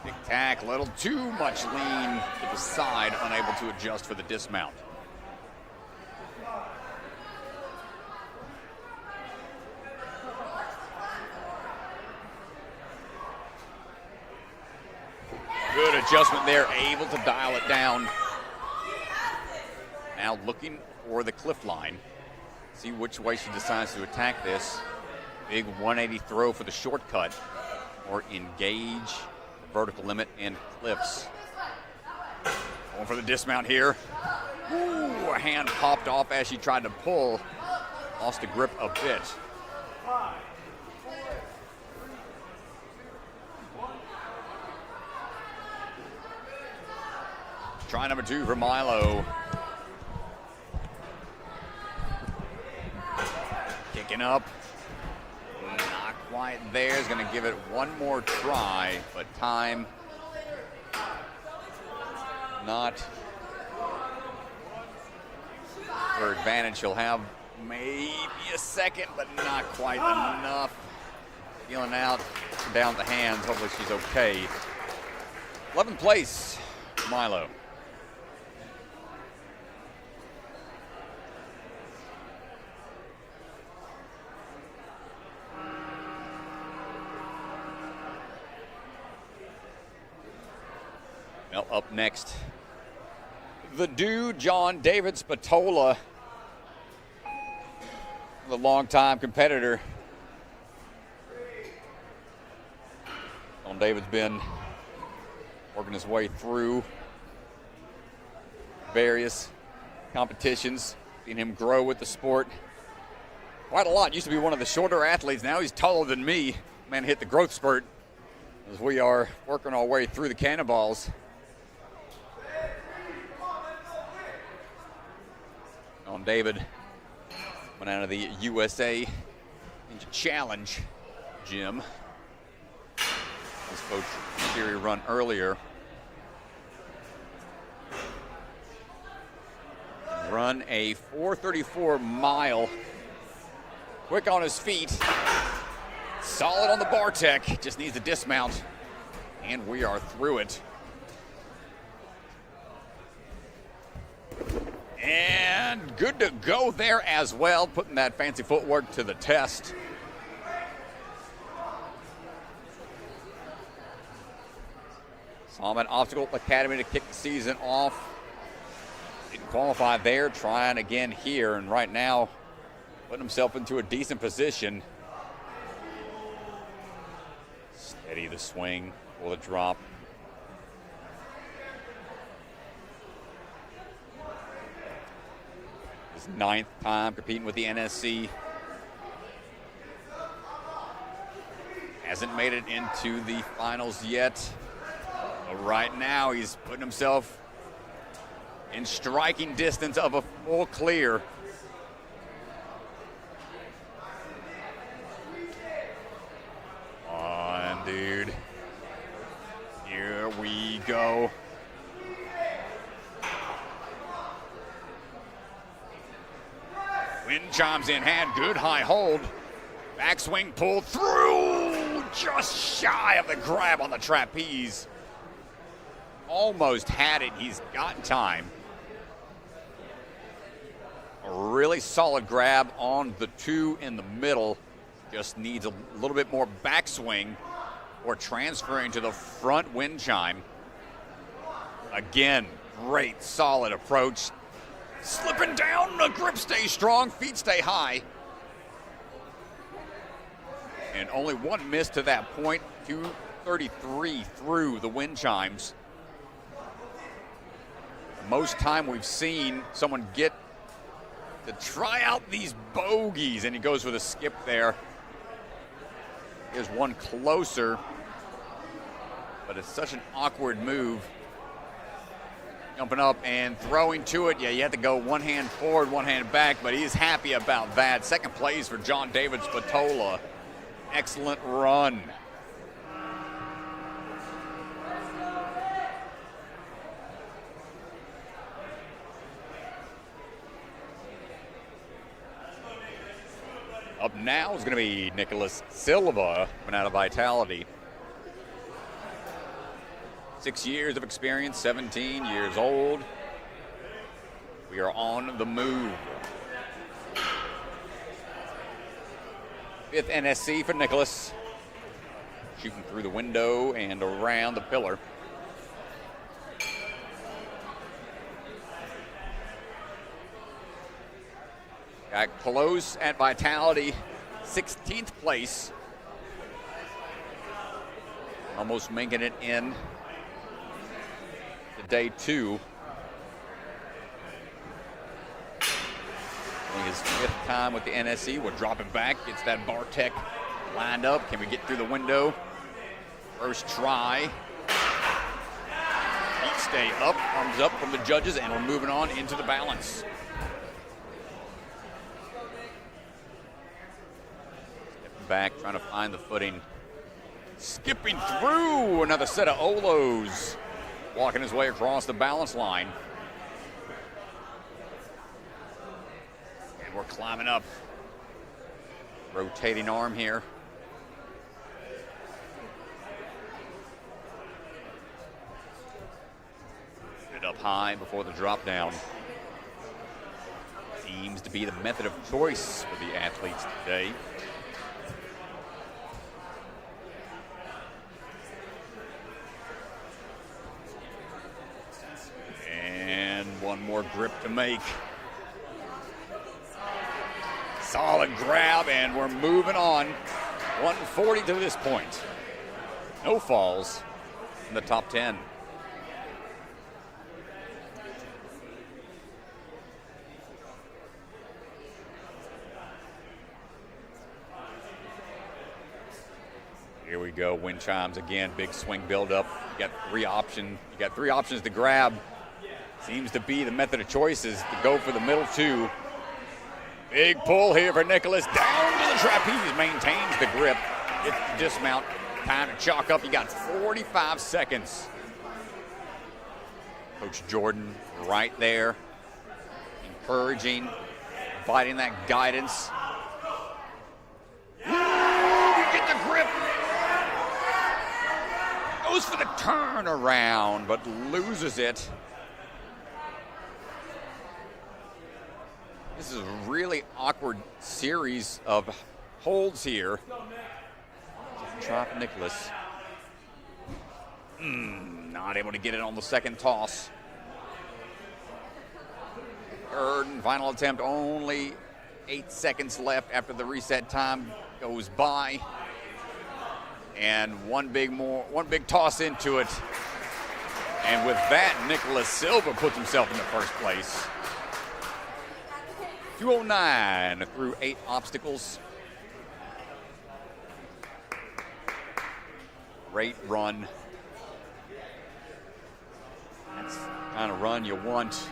Big tack, a little too much lean to the side, unable to adjust for the dismount. Good adjustment there, able to dial it down. Now looking for the cliff line. See which way she decides to attack this. Big 180 throw for the shortcut or engage vertical limit and cliffs. Going for the dismount here. Ooh, a hand popped off as she tried to pull. Lost the grip a bit. Try number 2 for Milo. Kicking up. Not quite there. Is going to give it one more try, but time not her advantage. She'll have maybe a second, but not quite enough. feeling out down the hands. Hopefully she's okay. 11th place, Milo. Well, up next, the dude, John David Spatola, the longtime competitor. John David's been working his way through various competitions, seeing him grow with the sport quite a lot. Used to be one of the shorter athletes. Now he's taller than me. Man hit the growth spurt as we are working our way through the cannonballs. John David went out of the USA Ninja Challenge gym. His coach Achiri run earlier. Run a 4:34 mile. Quick on his feet. Solid on the bar tech. Just needs a dismount. And we are through it. And good to go there as well, putting that fancy footwork to the test. Saw him at Obstacle Academy to kick the season off. Didn't qualify there, trying again here, and right now putting himself into a decent position. Steady the swing or the drop. His 9th time competing with the NSC. Hasn't made it into the finals yet. But right now he's putting himself in striking distance of a full clear. On, dude. Here we go. Wind chimes in hand, good high hold. Backswing pulled through, just shy of the grab on the trapeze. Almost had it, he's got time. A really solid grab on the 2 in the middle. Just needs a little bit more backswing or transferring to the front wind chime. Again, great solid approach. Slipping down, the grip stays strong, feet stay high. And only one miss to that point, 233 through the wind chimes. Most time we've seen someone get to try out these bogeys, and he goes with a skip there. Here's one closer, but it's such an awkward move. Jumping up and throwing to it. Yeah, you have to go one hand forward, one hand back, but he's happy about that. 2nd place for John David Spatola. Excellent run. Up now is going to be Nicholas Silva, coming out of Vitality. 6 years of experience, 17 years old. We are on the move. 5th NSC for Nicholas. Shooting through the window and around the pillar. Got close at Vitality, 16th place. Almost making it in to day 2. I think his 5th time with the NSC. We're dropping back. Gets that bar tech lined up. Can we get through the window? First try. Feet stay up, arms up from the judges, and we're moving on into the balance. Stepping back, trying to find the footing. Skipping through another set of Olos. Walking his way across the balance line. And we're climbing up. Rotating arm here. high before the drop down. Seems to be the method of choice for the athletes today. And one more grip to make. Solid grab, and we're moving on. 140 to this point. No falls in the top 10. Here we go, wind chimes again, big swing buildup. You got three options to grab. Seems to be the method of choice is to go for the middle two. Big pull here for Nicholas, down to the trapeze, maintains the grip. Gets the dismount, time to chalk up. You got 45 seconds. Coach Jordan right there, encouraging, providing that guidance. Ooh, we get the grip. Goes for the turnaround, but loses it. This is a really awkward series of holds here. Drop Nicholas. Not able to get it on the second toss. Third and final attempt, only 8 seconds left after the reset time goes by. And one big toss into it. And with that, Nicholas Silva puts himself in the first place. 209 through 8 obstacles. Great run. That's the kind of run you want.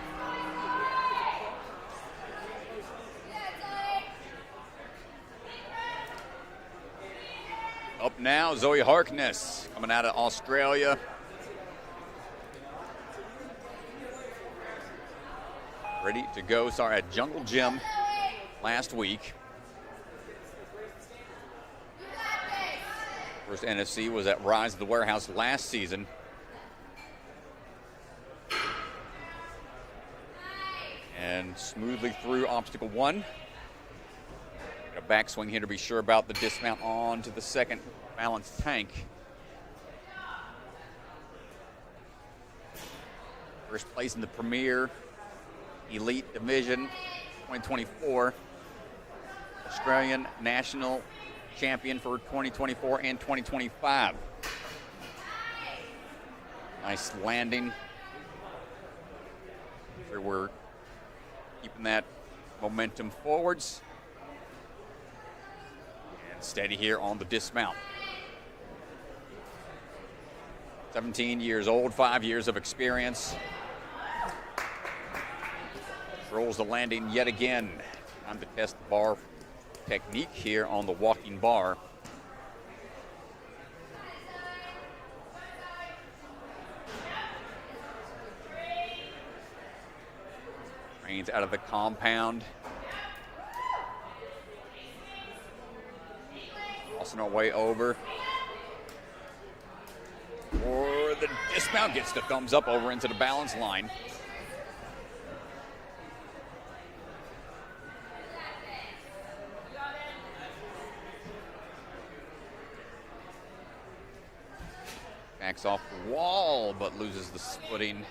Up now, Zoe Harkness coming out of Australia. Ready to go, at Jungle Gym last week. First NFC was at Rise of the Warehouse last season. And smoothly through obstacle 1. Got a backswing here to be sure about the dismount onto the second balance tank. First place in the Premier Elite Division 2024. Australian National Champion for 2024 and 2025. Nice landing. Sure we're keeping that momentum forwards. And steady here on the dismount. 17 years old, 5 years of experience. Rolls the landing yet again. Time to test the bar technique here on the walking bar. Trains out of the compound. Crossing our way over. Or the dismount gets the thumbs up over into the balance line. Backs off the wall, but loses the footing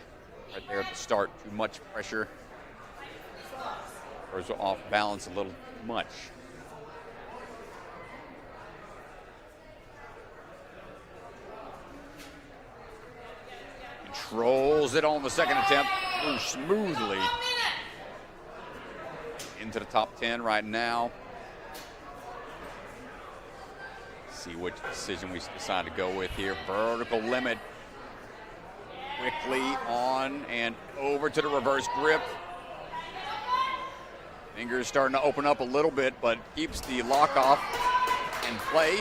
right there at the start. Too much pressure. Throws off balance a little much. Controls it on the second attempt. Moves smoothly into the top 10 right now. See which decision we decide to go with here. Vertical limit. Quickly on and over to the reverse grip. Fingers starting to open up a little bit, but keeps the lock off and play.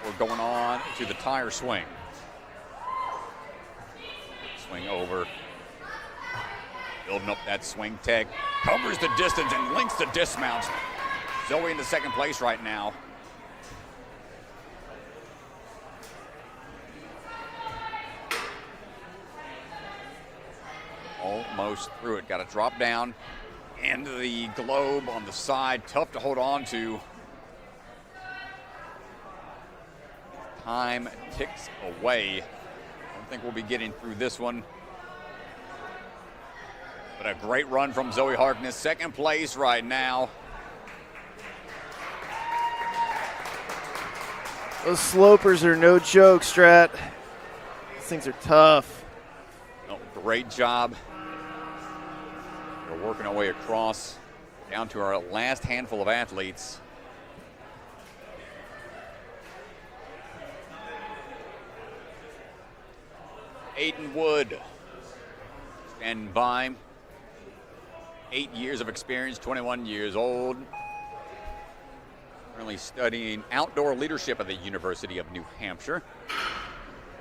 We're going on to the tire swing. Swing over. Building up that swing tech. Covers the distance and links the dismount. Zoe in the second place right now. almost through it. Got to drop down. And the globe on the side, tough to hold on to. Time ticks away. I don't think we'll be getting through this one. But a great run from Zoe Harkness, second place right now. Those slopers are no joke, Strat. These things are tough. Oh, great job. We're working our way across down to our last handful of athletes. Aidan Wood standing by. 8 years of experience, 21 years old. Currently studying outdoor leadership at the University of New Hampshire.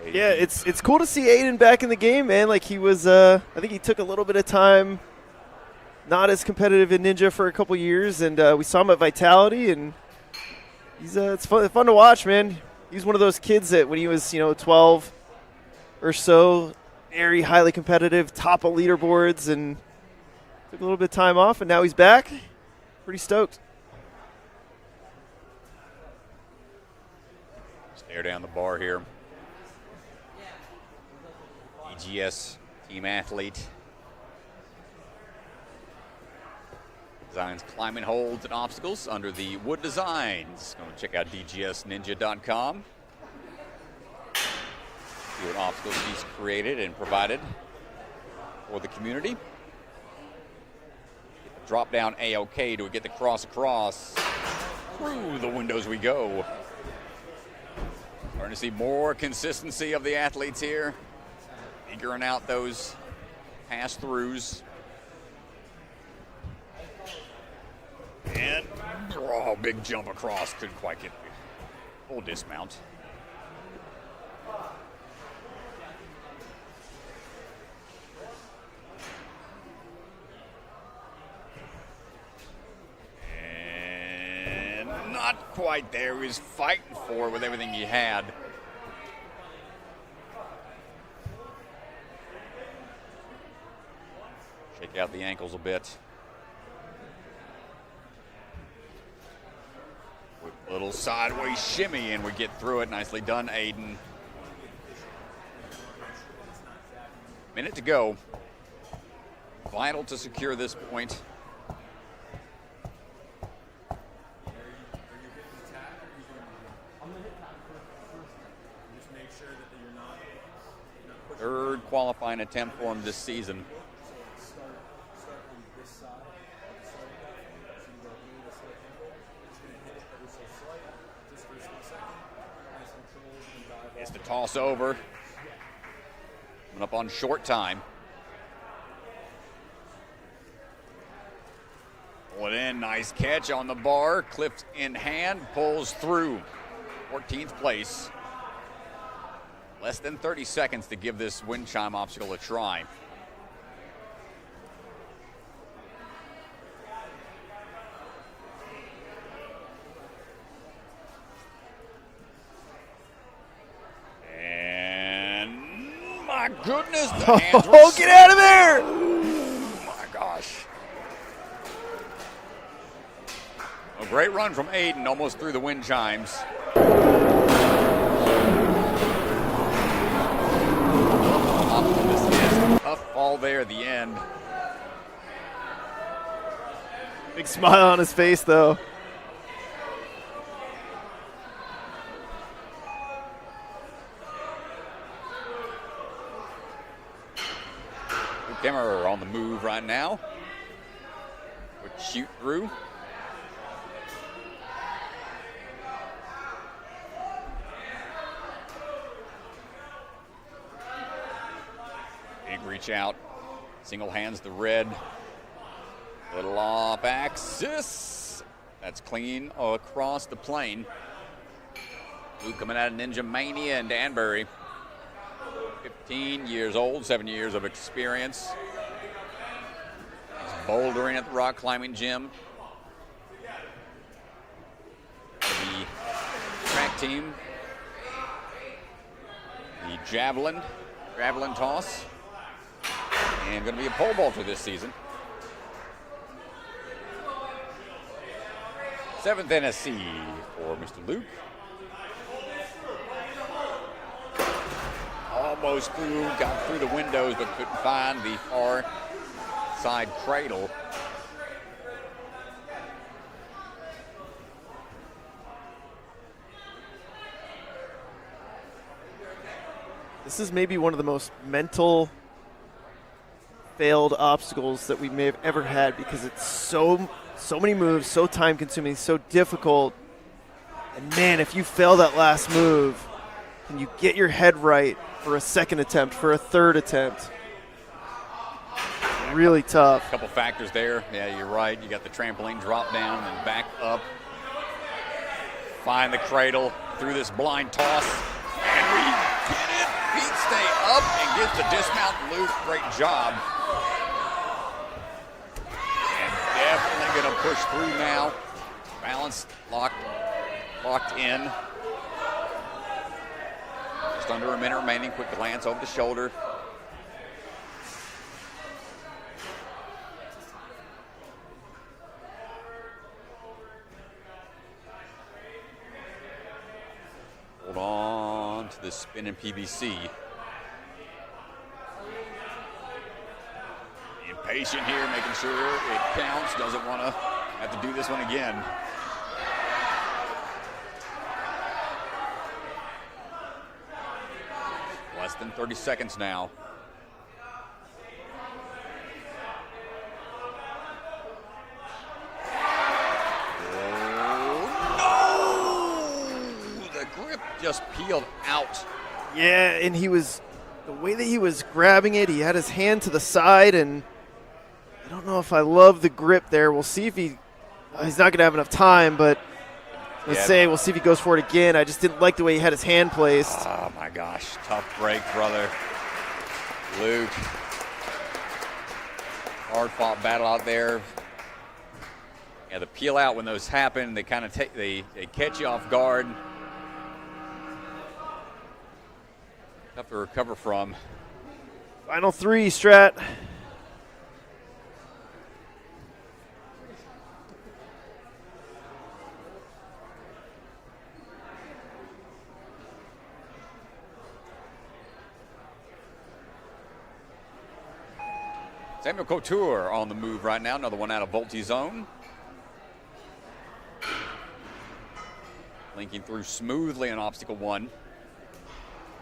Yeah, it's cool to see Aiden back in the game, man. Like he was, I think he took a little bit of time, not as competitive in Ninja for a couple years, and we saw him at Vitality, and he's it's fun to watch, man. He's one of those kids that when he was 12 or so, very highly competitive, top of leaderboards, and took a little bit of time off, and now he's back. Pretty stoked. Stare down the bar here. DGS team athlete. Designs climbing holds and obstacles under the Wood Designs. Go and check out dgsninja.com. See what obstacles he's created and provided for the community. Get the drop down A-OK to get the cross across. Through the windows we go. Starting to see more consistency of the athletes here. Figuring out those pass-throughs. And, oh, big jump across. Couldn't quite get the full dismount. And not quite there. He was fighting for it with everything he had. Shake out the ankles a bit. With a little sideways shimmy, and we get through it. Nicely done, Aiden. Minute to go. Vital to secure this point. Third qualifying attempt for him this season. It's the toss over. Coming up on short time. Pull it in, nice catch on the bar. Clipped in hand, pulls through. 14th place. Less than 30 seconds to give this wind chime obstacle a try. And my goodness, the hands were Oh, get out of there! Oh my gosh. A great run from Aiden, almost through the wind chimes. Tough fall there at the end. Big smile on his face, though. Luc Kemmerer on the move right now. Would shoot through. Big reach out. Single hands the red. Little off axis. That's clean across the plane. Luke coming out of Ninja Mania in Danbury. 15 years old, 7 years of experience. He's bouldering at the rock climbing gym. The track team. The javelin toss. And going to be a pole vaulter this season. 7th NSC for Mr. Luke. Almost through, got through the windows, but couldn't find the far side cradle. This is maybe one of the most mental failed obstacles that we may have ever had because it's so many moves, so time consuming, so difficult. And man, if you fail that last move, can you get your head right for a second attempt, for a third attempt? Really tough. A couple factors there. Yeah, you're right. You got the trampoline drop down and back up. Find the cradle through this blind toss. And we get it. Feet stay up and gets the dismount loose. Great job. And definitely going to push through now. Balance locked in. Just under a minute remaining. Quick glance over the shoulder. Hold on to the spinning PVC. Impatient here, making sure it counts. Doesn't want to have to do this one again. Less than 30 seconds now. Just peeled out. Yeah, and the way that he was grabbing it, he had his hand to the side, and I don't know if I love the grip there. We'll see if he's not going to have enough time, but we'll see if he goes for it again. I just didn't like the way he had his hand placed. Oh, my gosh. Tough break, brother. Luke. Hard-fought battle out there. Yeah, the peel out, when those happen, they kind of they catch you off guard. Tough to recover from. Final three, Strat. Samuel Couture on the move right now. Another one out of Volti zone. Linking through smoothly on obstacle one.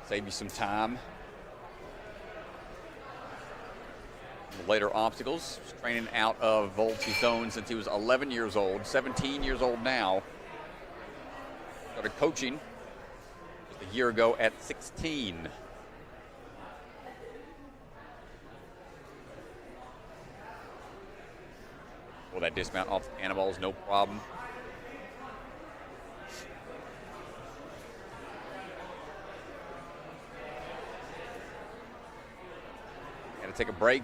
Save you some time. The later obstacles. He's training out of Volti zone since he was 11 years old, 17 years old now. Started coaching just a year ago at 16. Well, that dismount off the cannonballs, no problem. Got to take a break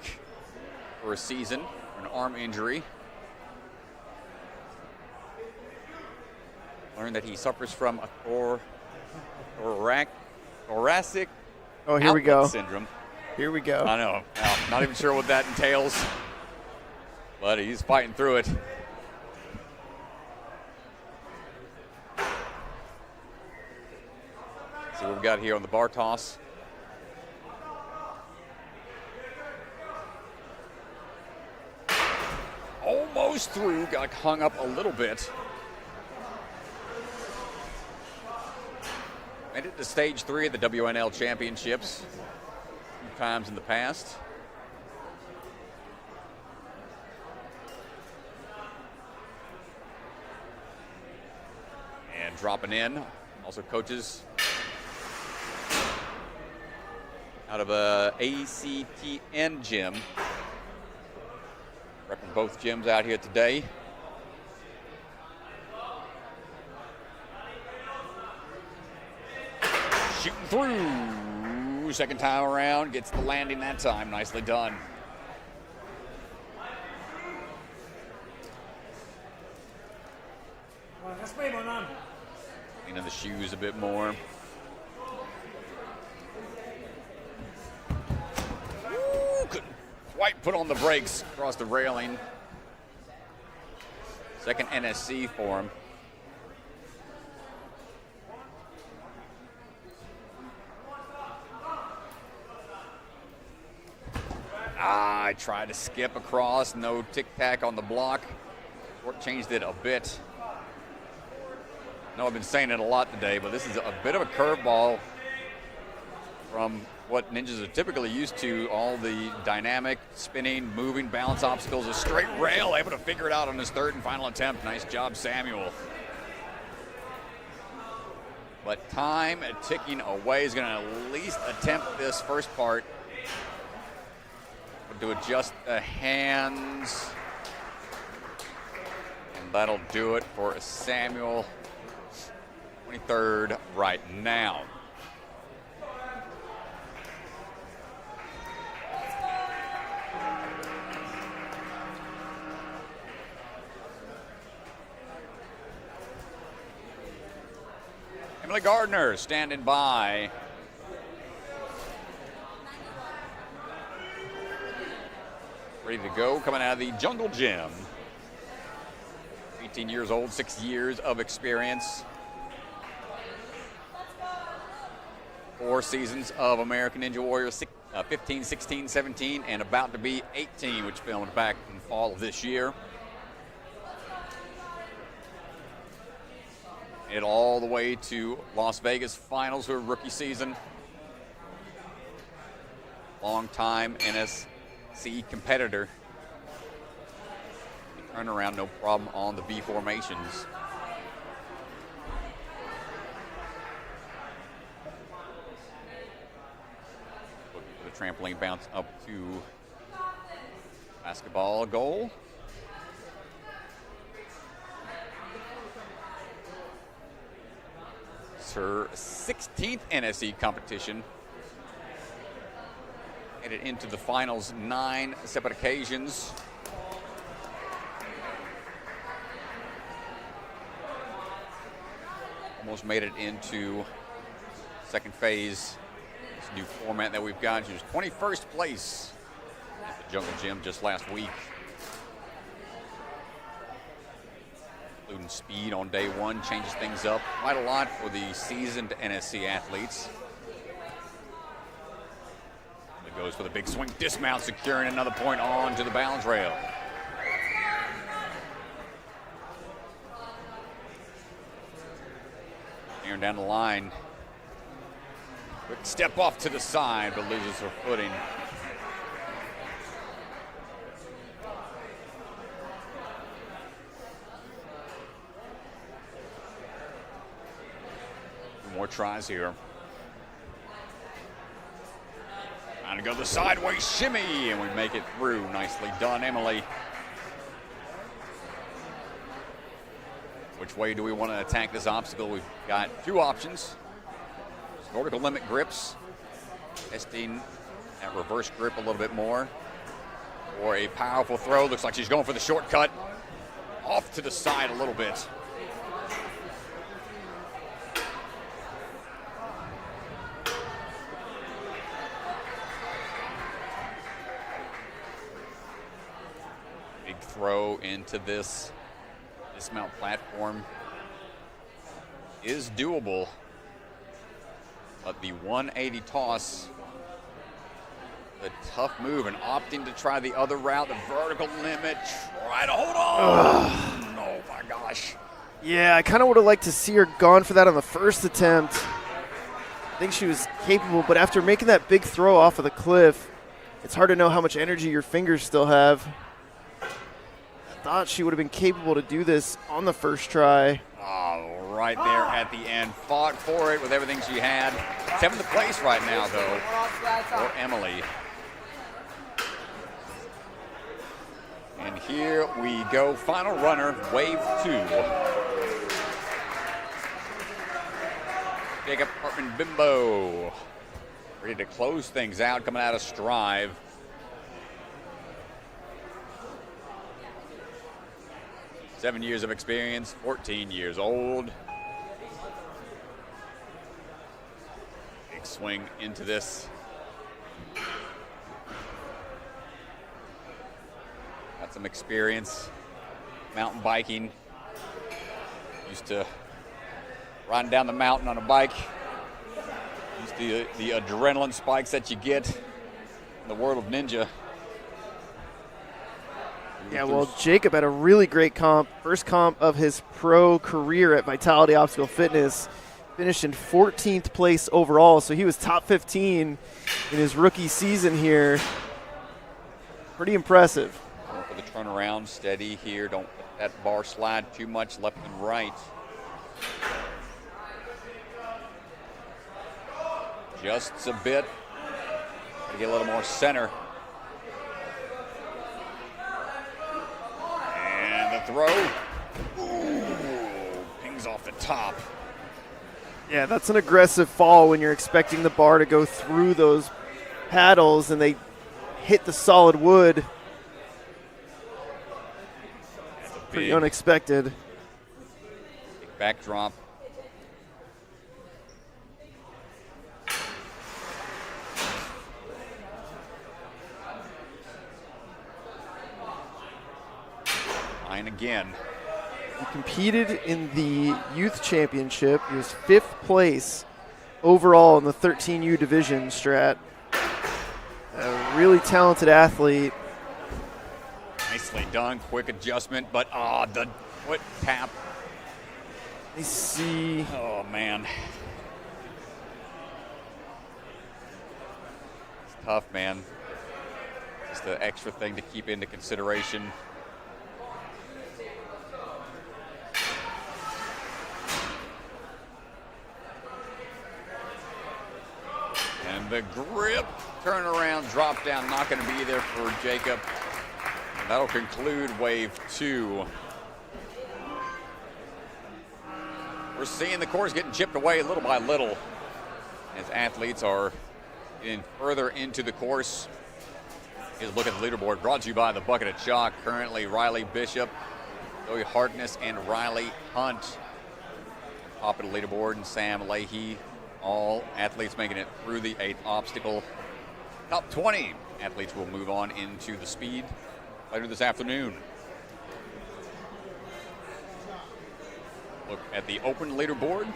for a season, for an arm injury. Learned that he suffers from a thoracic here we go. syndrome. Here we go. I know. Not even sure what that entails, but he's fighting through it. See what we got here on the bar toss. Almost through, got hung up a little bit. Made it to stage 3 of the WNL Championships a few times in the past. And dropping in, also coaches out of a ACTN gym. Repping both gyms out here today. Shooting through. Second time around, gets the landing that time. Nicely done. Cleaning the shoes a bit more. Ooh, couldn't put on the brakes across the railing. Second NSC for him. I tried to skip across, no tic-tac on the block. Changed it a bit. I know I've been saying it a lot today, but this is a bit of a curveball from what ninjas are typically used to. All the dynamic, spinning, moving, balance obstacles, a straight rail, able to figure it out on his third and final attempt. Nice job, Samuel. But time ticking away. Is going to at least attempt this first part. To adjust the hands. And that'll do it for Samuel. 23rd right now. Emily Gardner standing by. Ready to go, coming out of the Jungle Gym. 18 years old, 6 years of experience. 4 seasons of American Ninja Warrior, 15, 16, 17, and about to be 18, which filmed back in fall of this year. It all the way to Las Vegas finals for rookie season. Long-time NSC competitor. Turn around, no problem on the V formations. Looking for the trampoline bounce up to basketball goal. It's her 16th NSC competition. Headed into the finals 9 separate occasions. Almost made it into second phase. This new format that we've got. She was 21st place at the Jungle Gym just last week. Including speed on day 1 changes things up quite a lot for the seasoned NSC athletes. Goes for the big swing, dismount, securing another point on to the balance rail. Aaron down the line. Quick step off to the side, but loses her footing. More tries here. Trying to go the sideways shimmy, and we make it through. Nicely done, Emily. Which way do we want to attack this obstacle? We've got 2 options. Vertical limit grips, testing that reverse grip a little bit more. Or a powerful throw. Looks like she's going for the shortcut. Off to the side a little bit. Throw into this dismount platform is doable, but the 180 toss, the tough move, and opting to try the other route, the vertical limit, try to hold on. Oh my gosh. Yeah, I kind of would have liked to see her gone for that on the first attempt. I think she was capable, but after making that big throw off of the cliff, it's hard to know how much energy your fingers still have. Thought she would have been capable to do this on the first try. Oh, right there at the end. Fought for it with everything she had. 7th place right now, though, for Emily. And here we go. Final runner, wave 2. Jacob Hartman-Bimbo. Ready to close things out, coming out of Strive. Seven years of experience, 14 years old. Big swing into this. Got some experience mountain biking. Used to riding down the mountain on a bike. Used to the adrenaline spikes that you get in the world of ninja. Yeah, well, Jacob had a really great comp. First comp of his pro career at Vitality Obstacle Fitness. Finished in 14th place overall, so he was top 15 in his rookie season here. Pretty impressive. Going for the turnaround, steady here. Don't let that bar slide too much left and right. Just a bit. Gotta get a little more center. And the throw. Ooh, pings off the top. Yeah, that's an aggressive fall when you're expecting the bar to go through those paddles and they hit the solid wood. Pretty unexpected. Big backdrop. Line again. He competed in the youth championship. He was 5th place overall in the 13U division, Strat. A really talented athlete. Nicely done, quick adjustment, but the foot tap. Let me see. Oh man. It's tough, man. Just the extra thing to keep into consideration. And the grip, turnaround, drop down, not going to be there for Jacob. And that'll conclude wave 2. We're seeing the course getting chipped away little by little as athletes are getting further into the course. Here's a look at the leaderboard brought to you by the Bucket of Chalk. Currently, Riley Bishop, Zoe Harkness, and Ryley Hunt. Top of the leaderboard, and Sam Leahy. All athletes making it through the 8th obstacle. Top 20 athletes will move on into the speed later this afternoon. Look at the open leaderboard.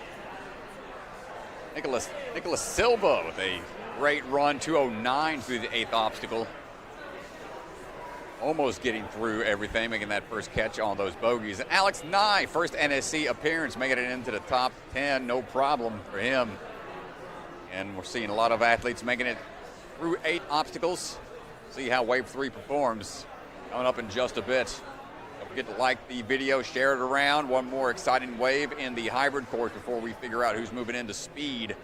Nicholas Silva with a great run, 2:09 through the 8th obstacle. Almost getting through everything, making that first catch on those bogeys. And Alex Nye, first NSC appearance, making it into the top 10, no problem for him. And we're seeing a lot of athletes making it through 8 obstacles. See how wave 3 performs coming up in just a bit. Don't forget to like the video, share it around. One more exciting wave in the hybrid course before we figure out who's moving into speed.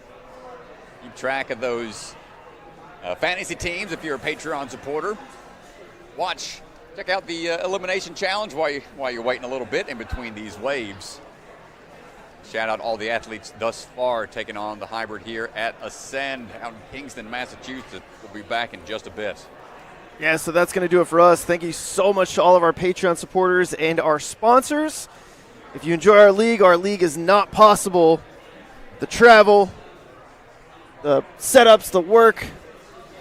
Keep track of those fantasy teams if you're a Patreon supporter. Check out the elimination challenge while you're waiting a little bit in between these waves. Shout out all the athletes thus far taking on the hybrid here at Ascend out in Kingston, Massachusetts. We'll be back in just a bit. Yeah, so that's going to do it for us. Thank you so much to all of our Patreon supporters and our sponsors. If you enjoy our league is not possible. The travel, the setups, the work,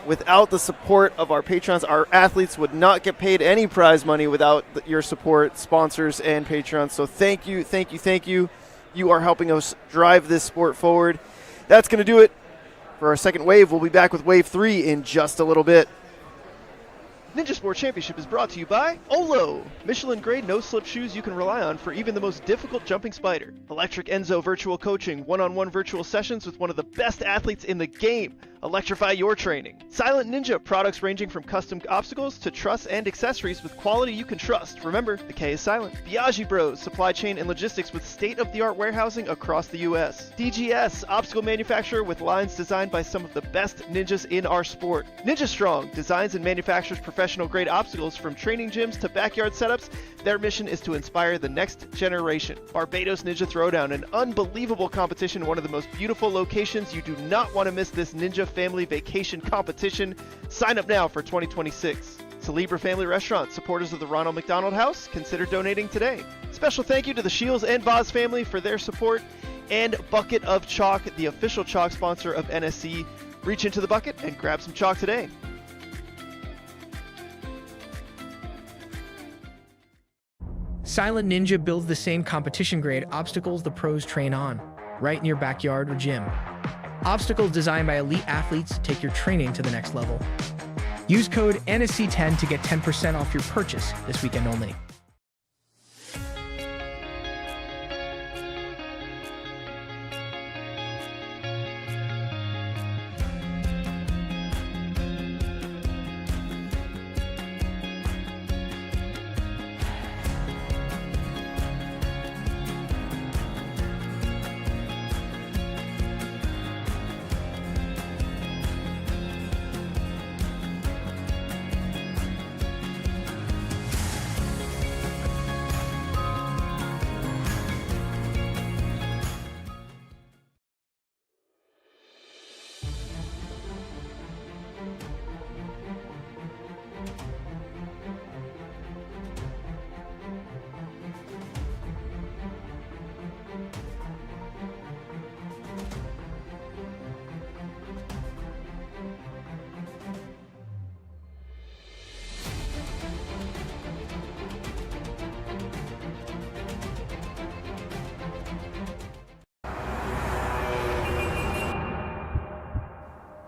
without the support of our patrons. Our athletes would not get paid any prize money without your support, sponsors, and patrons. So thank you, thank you, thank you. You are helping us drive this sport forward. That's going to do it for our second wave. We'll be back with wave 3 in just a little bit. Ninja Sport Championship is brought to you by Olo, Michelin-grade no-slip shoes you can rely on for even the most difficult jumping spider. Electric Enzo virtual coaching, one-on-one virtual sessions with one of the best athletes in the game. Electrify your training. Silent Ninja, products ranging from custom obstacles to truss and accessories with quality you can trust. Remember, the K is silent. Biaggi Bros, supply chain and logistics with state-of-the-art warehousing across the U.S. DGS, obstacle manufacturer with lines designed by some of the best ninjas in our sport. Ninja Strong, designs and manufactures professional-grade obstacles from training gyms to backyard setups. Their mission is to inspire the next generation. Barbados Ninja Throwdown, an unbelievable competition, one of the most beautiful locations. You do not want to miss this Ninja Family Vacation competition. Sign up now for 2026. Celebra Family Restaurant, supporters of the Ronald McDonald House, consider donating today. Special thank you to the Shields and Voz family for their support, and Bucket of Chalk, the official chalk sponsor of NSC. Reach into the bucket and grab some chalk today. Silent Ninja builds the same competition-grade obstacles the pros train on, right in your backyard or gym. Obstacles designed by elite athletes take your training to the next level. Use code NSC10 to get 10% off your purchase this weekend only.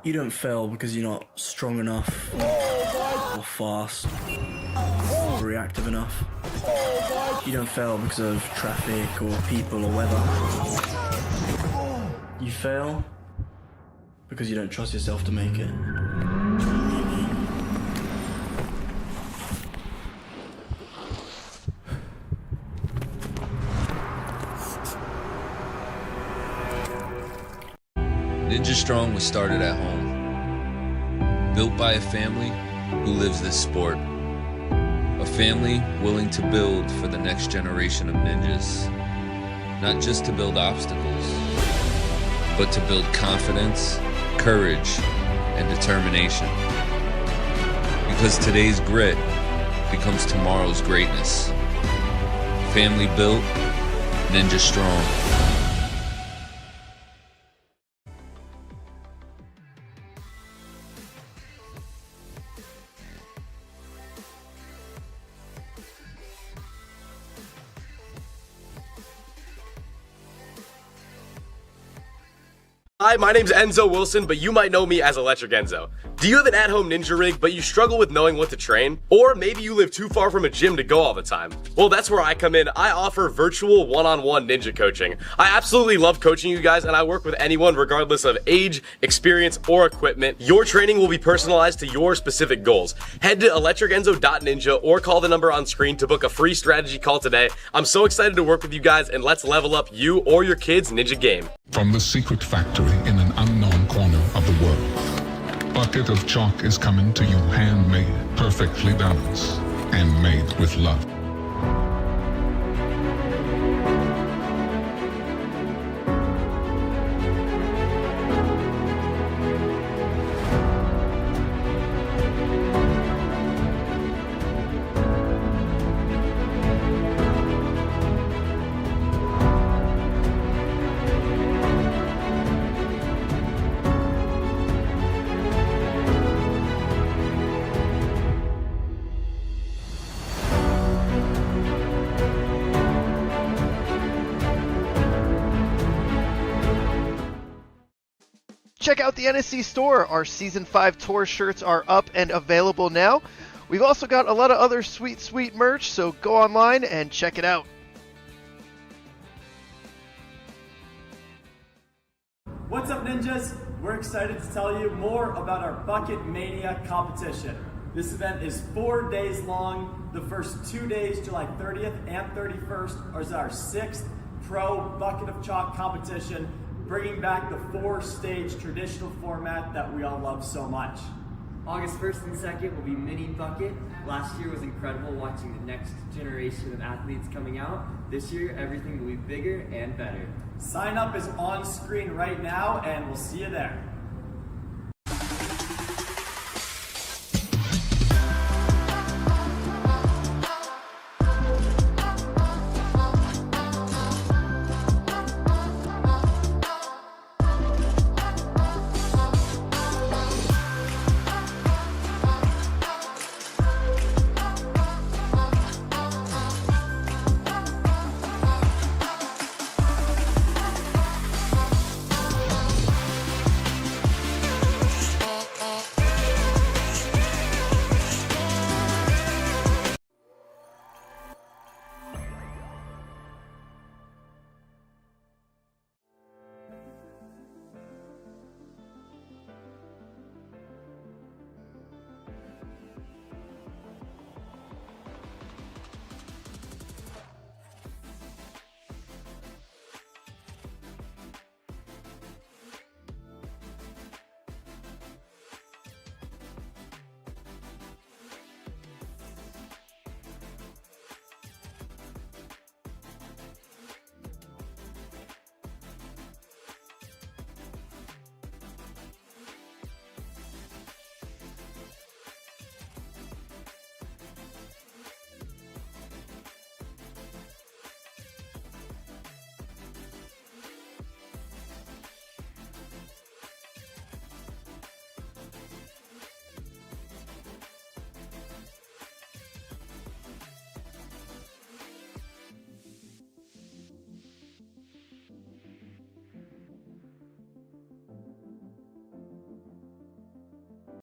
You don't fail because you're not strong enough, or fast, or reactive enough. You don't fail because of traffic or people or weather. You fail because you don't trust yourself to make it. Ninja Strong was started at home, built by a family who lives this sport. A family willing to build for the next generation of ninjas. Not just to build obstacles, but to build confidence, courage, and determination. Because today's grit becomes tomorrow's greatness. Family built, Ninja Strong. Hi, my name's Enzo Wilson, but you might know me as Electric Enzo. Do you have an at-home ninja rig, but you struggle with knowing what to train? Or maybe you live too far from a gym to go all the time? Well, that's where I come in. I offer virtual one-on-one ninja coaching. I absolutely love coaching you guys, and I work with anyone regardless of age, experience, or equipment. Your training will be personalized to your specific goals. Head to electricenzo.ninja or call the number on screen to book a free strategy call today. I'm so excited to work with you guys, and let's level up you or your kids' ninja game. From the secret factory in an unknown corner of the world, bucket of chalk is coming to you handmade, perfectly balanced, and made with love. Check out the NSC store. Our Season 5 tour shirts are up and available now. We've also got a lot of other sweet merch, so go online and check it out. What's up, ninjas? We're excited to tell you more about our Bucket Mania competition. This event is 4 days long. The first 2 days, July 30th and 31st, is our 6th Pro Bucket of Chalk competition, bringing back the 4-stage traditional format that we all love so much. August 1st and 2nd will be Mini Bucket. Last year was incredible watching the next generation of athletes coming out. This year, everything will be bigger and better. Sign up is on screen right now, and we'll see you there.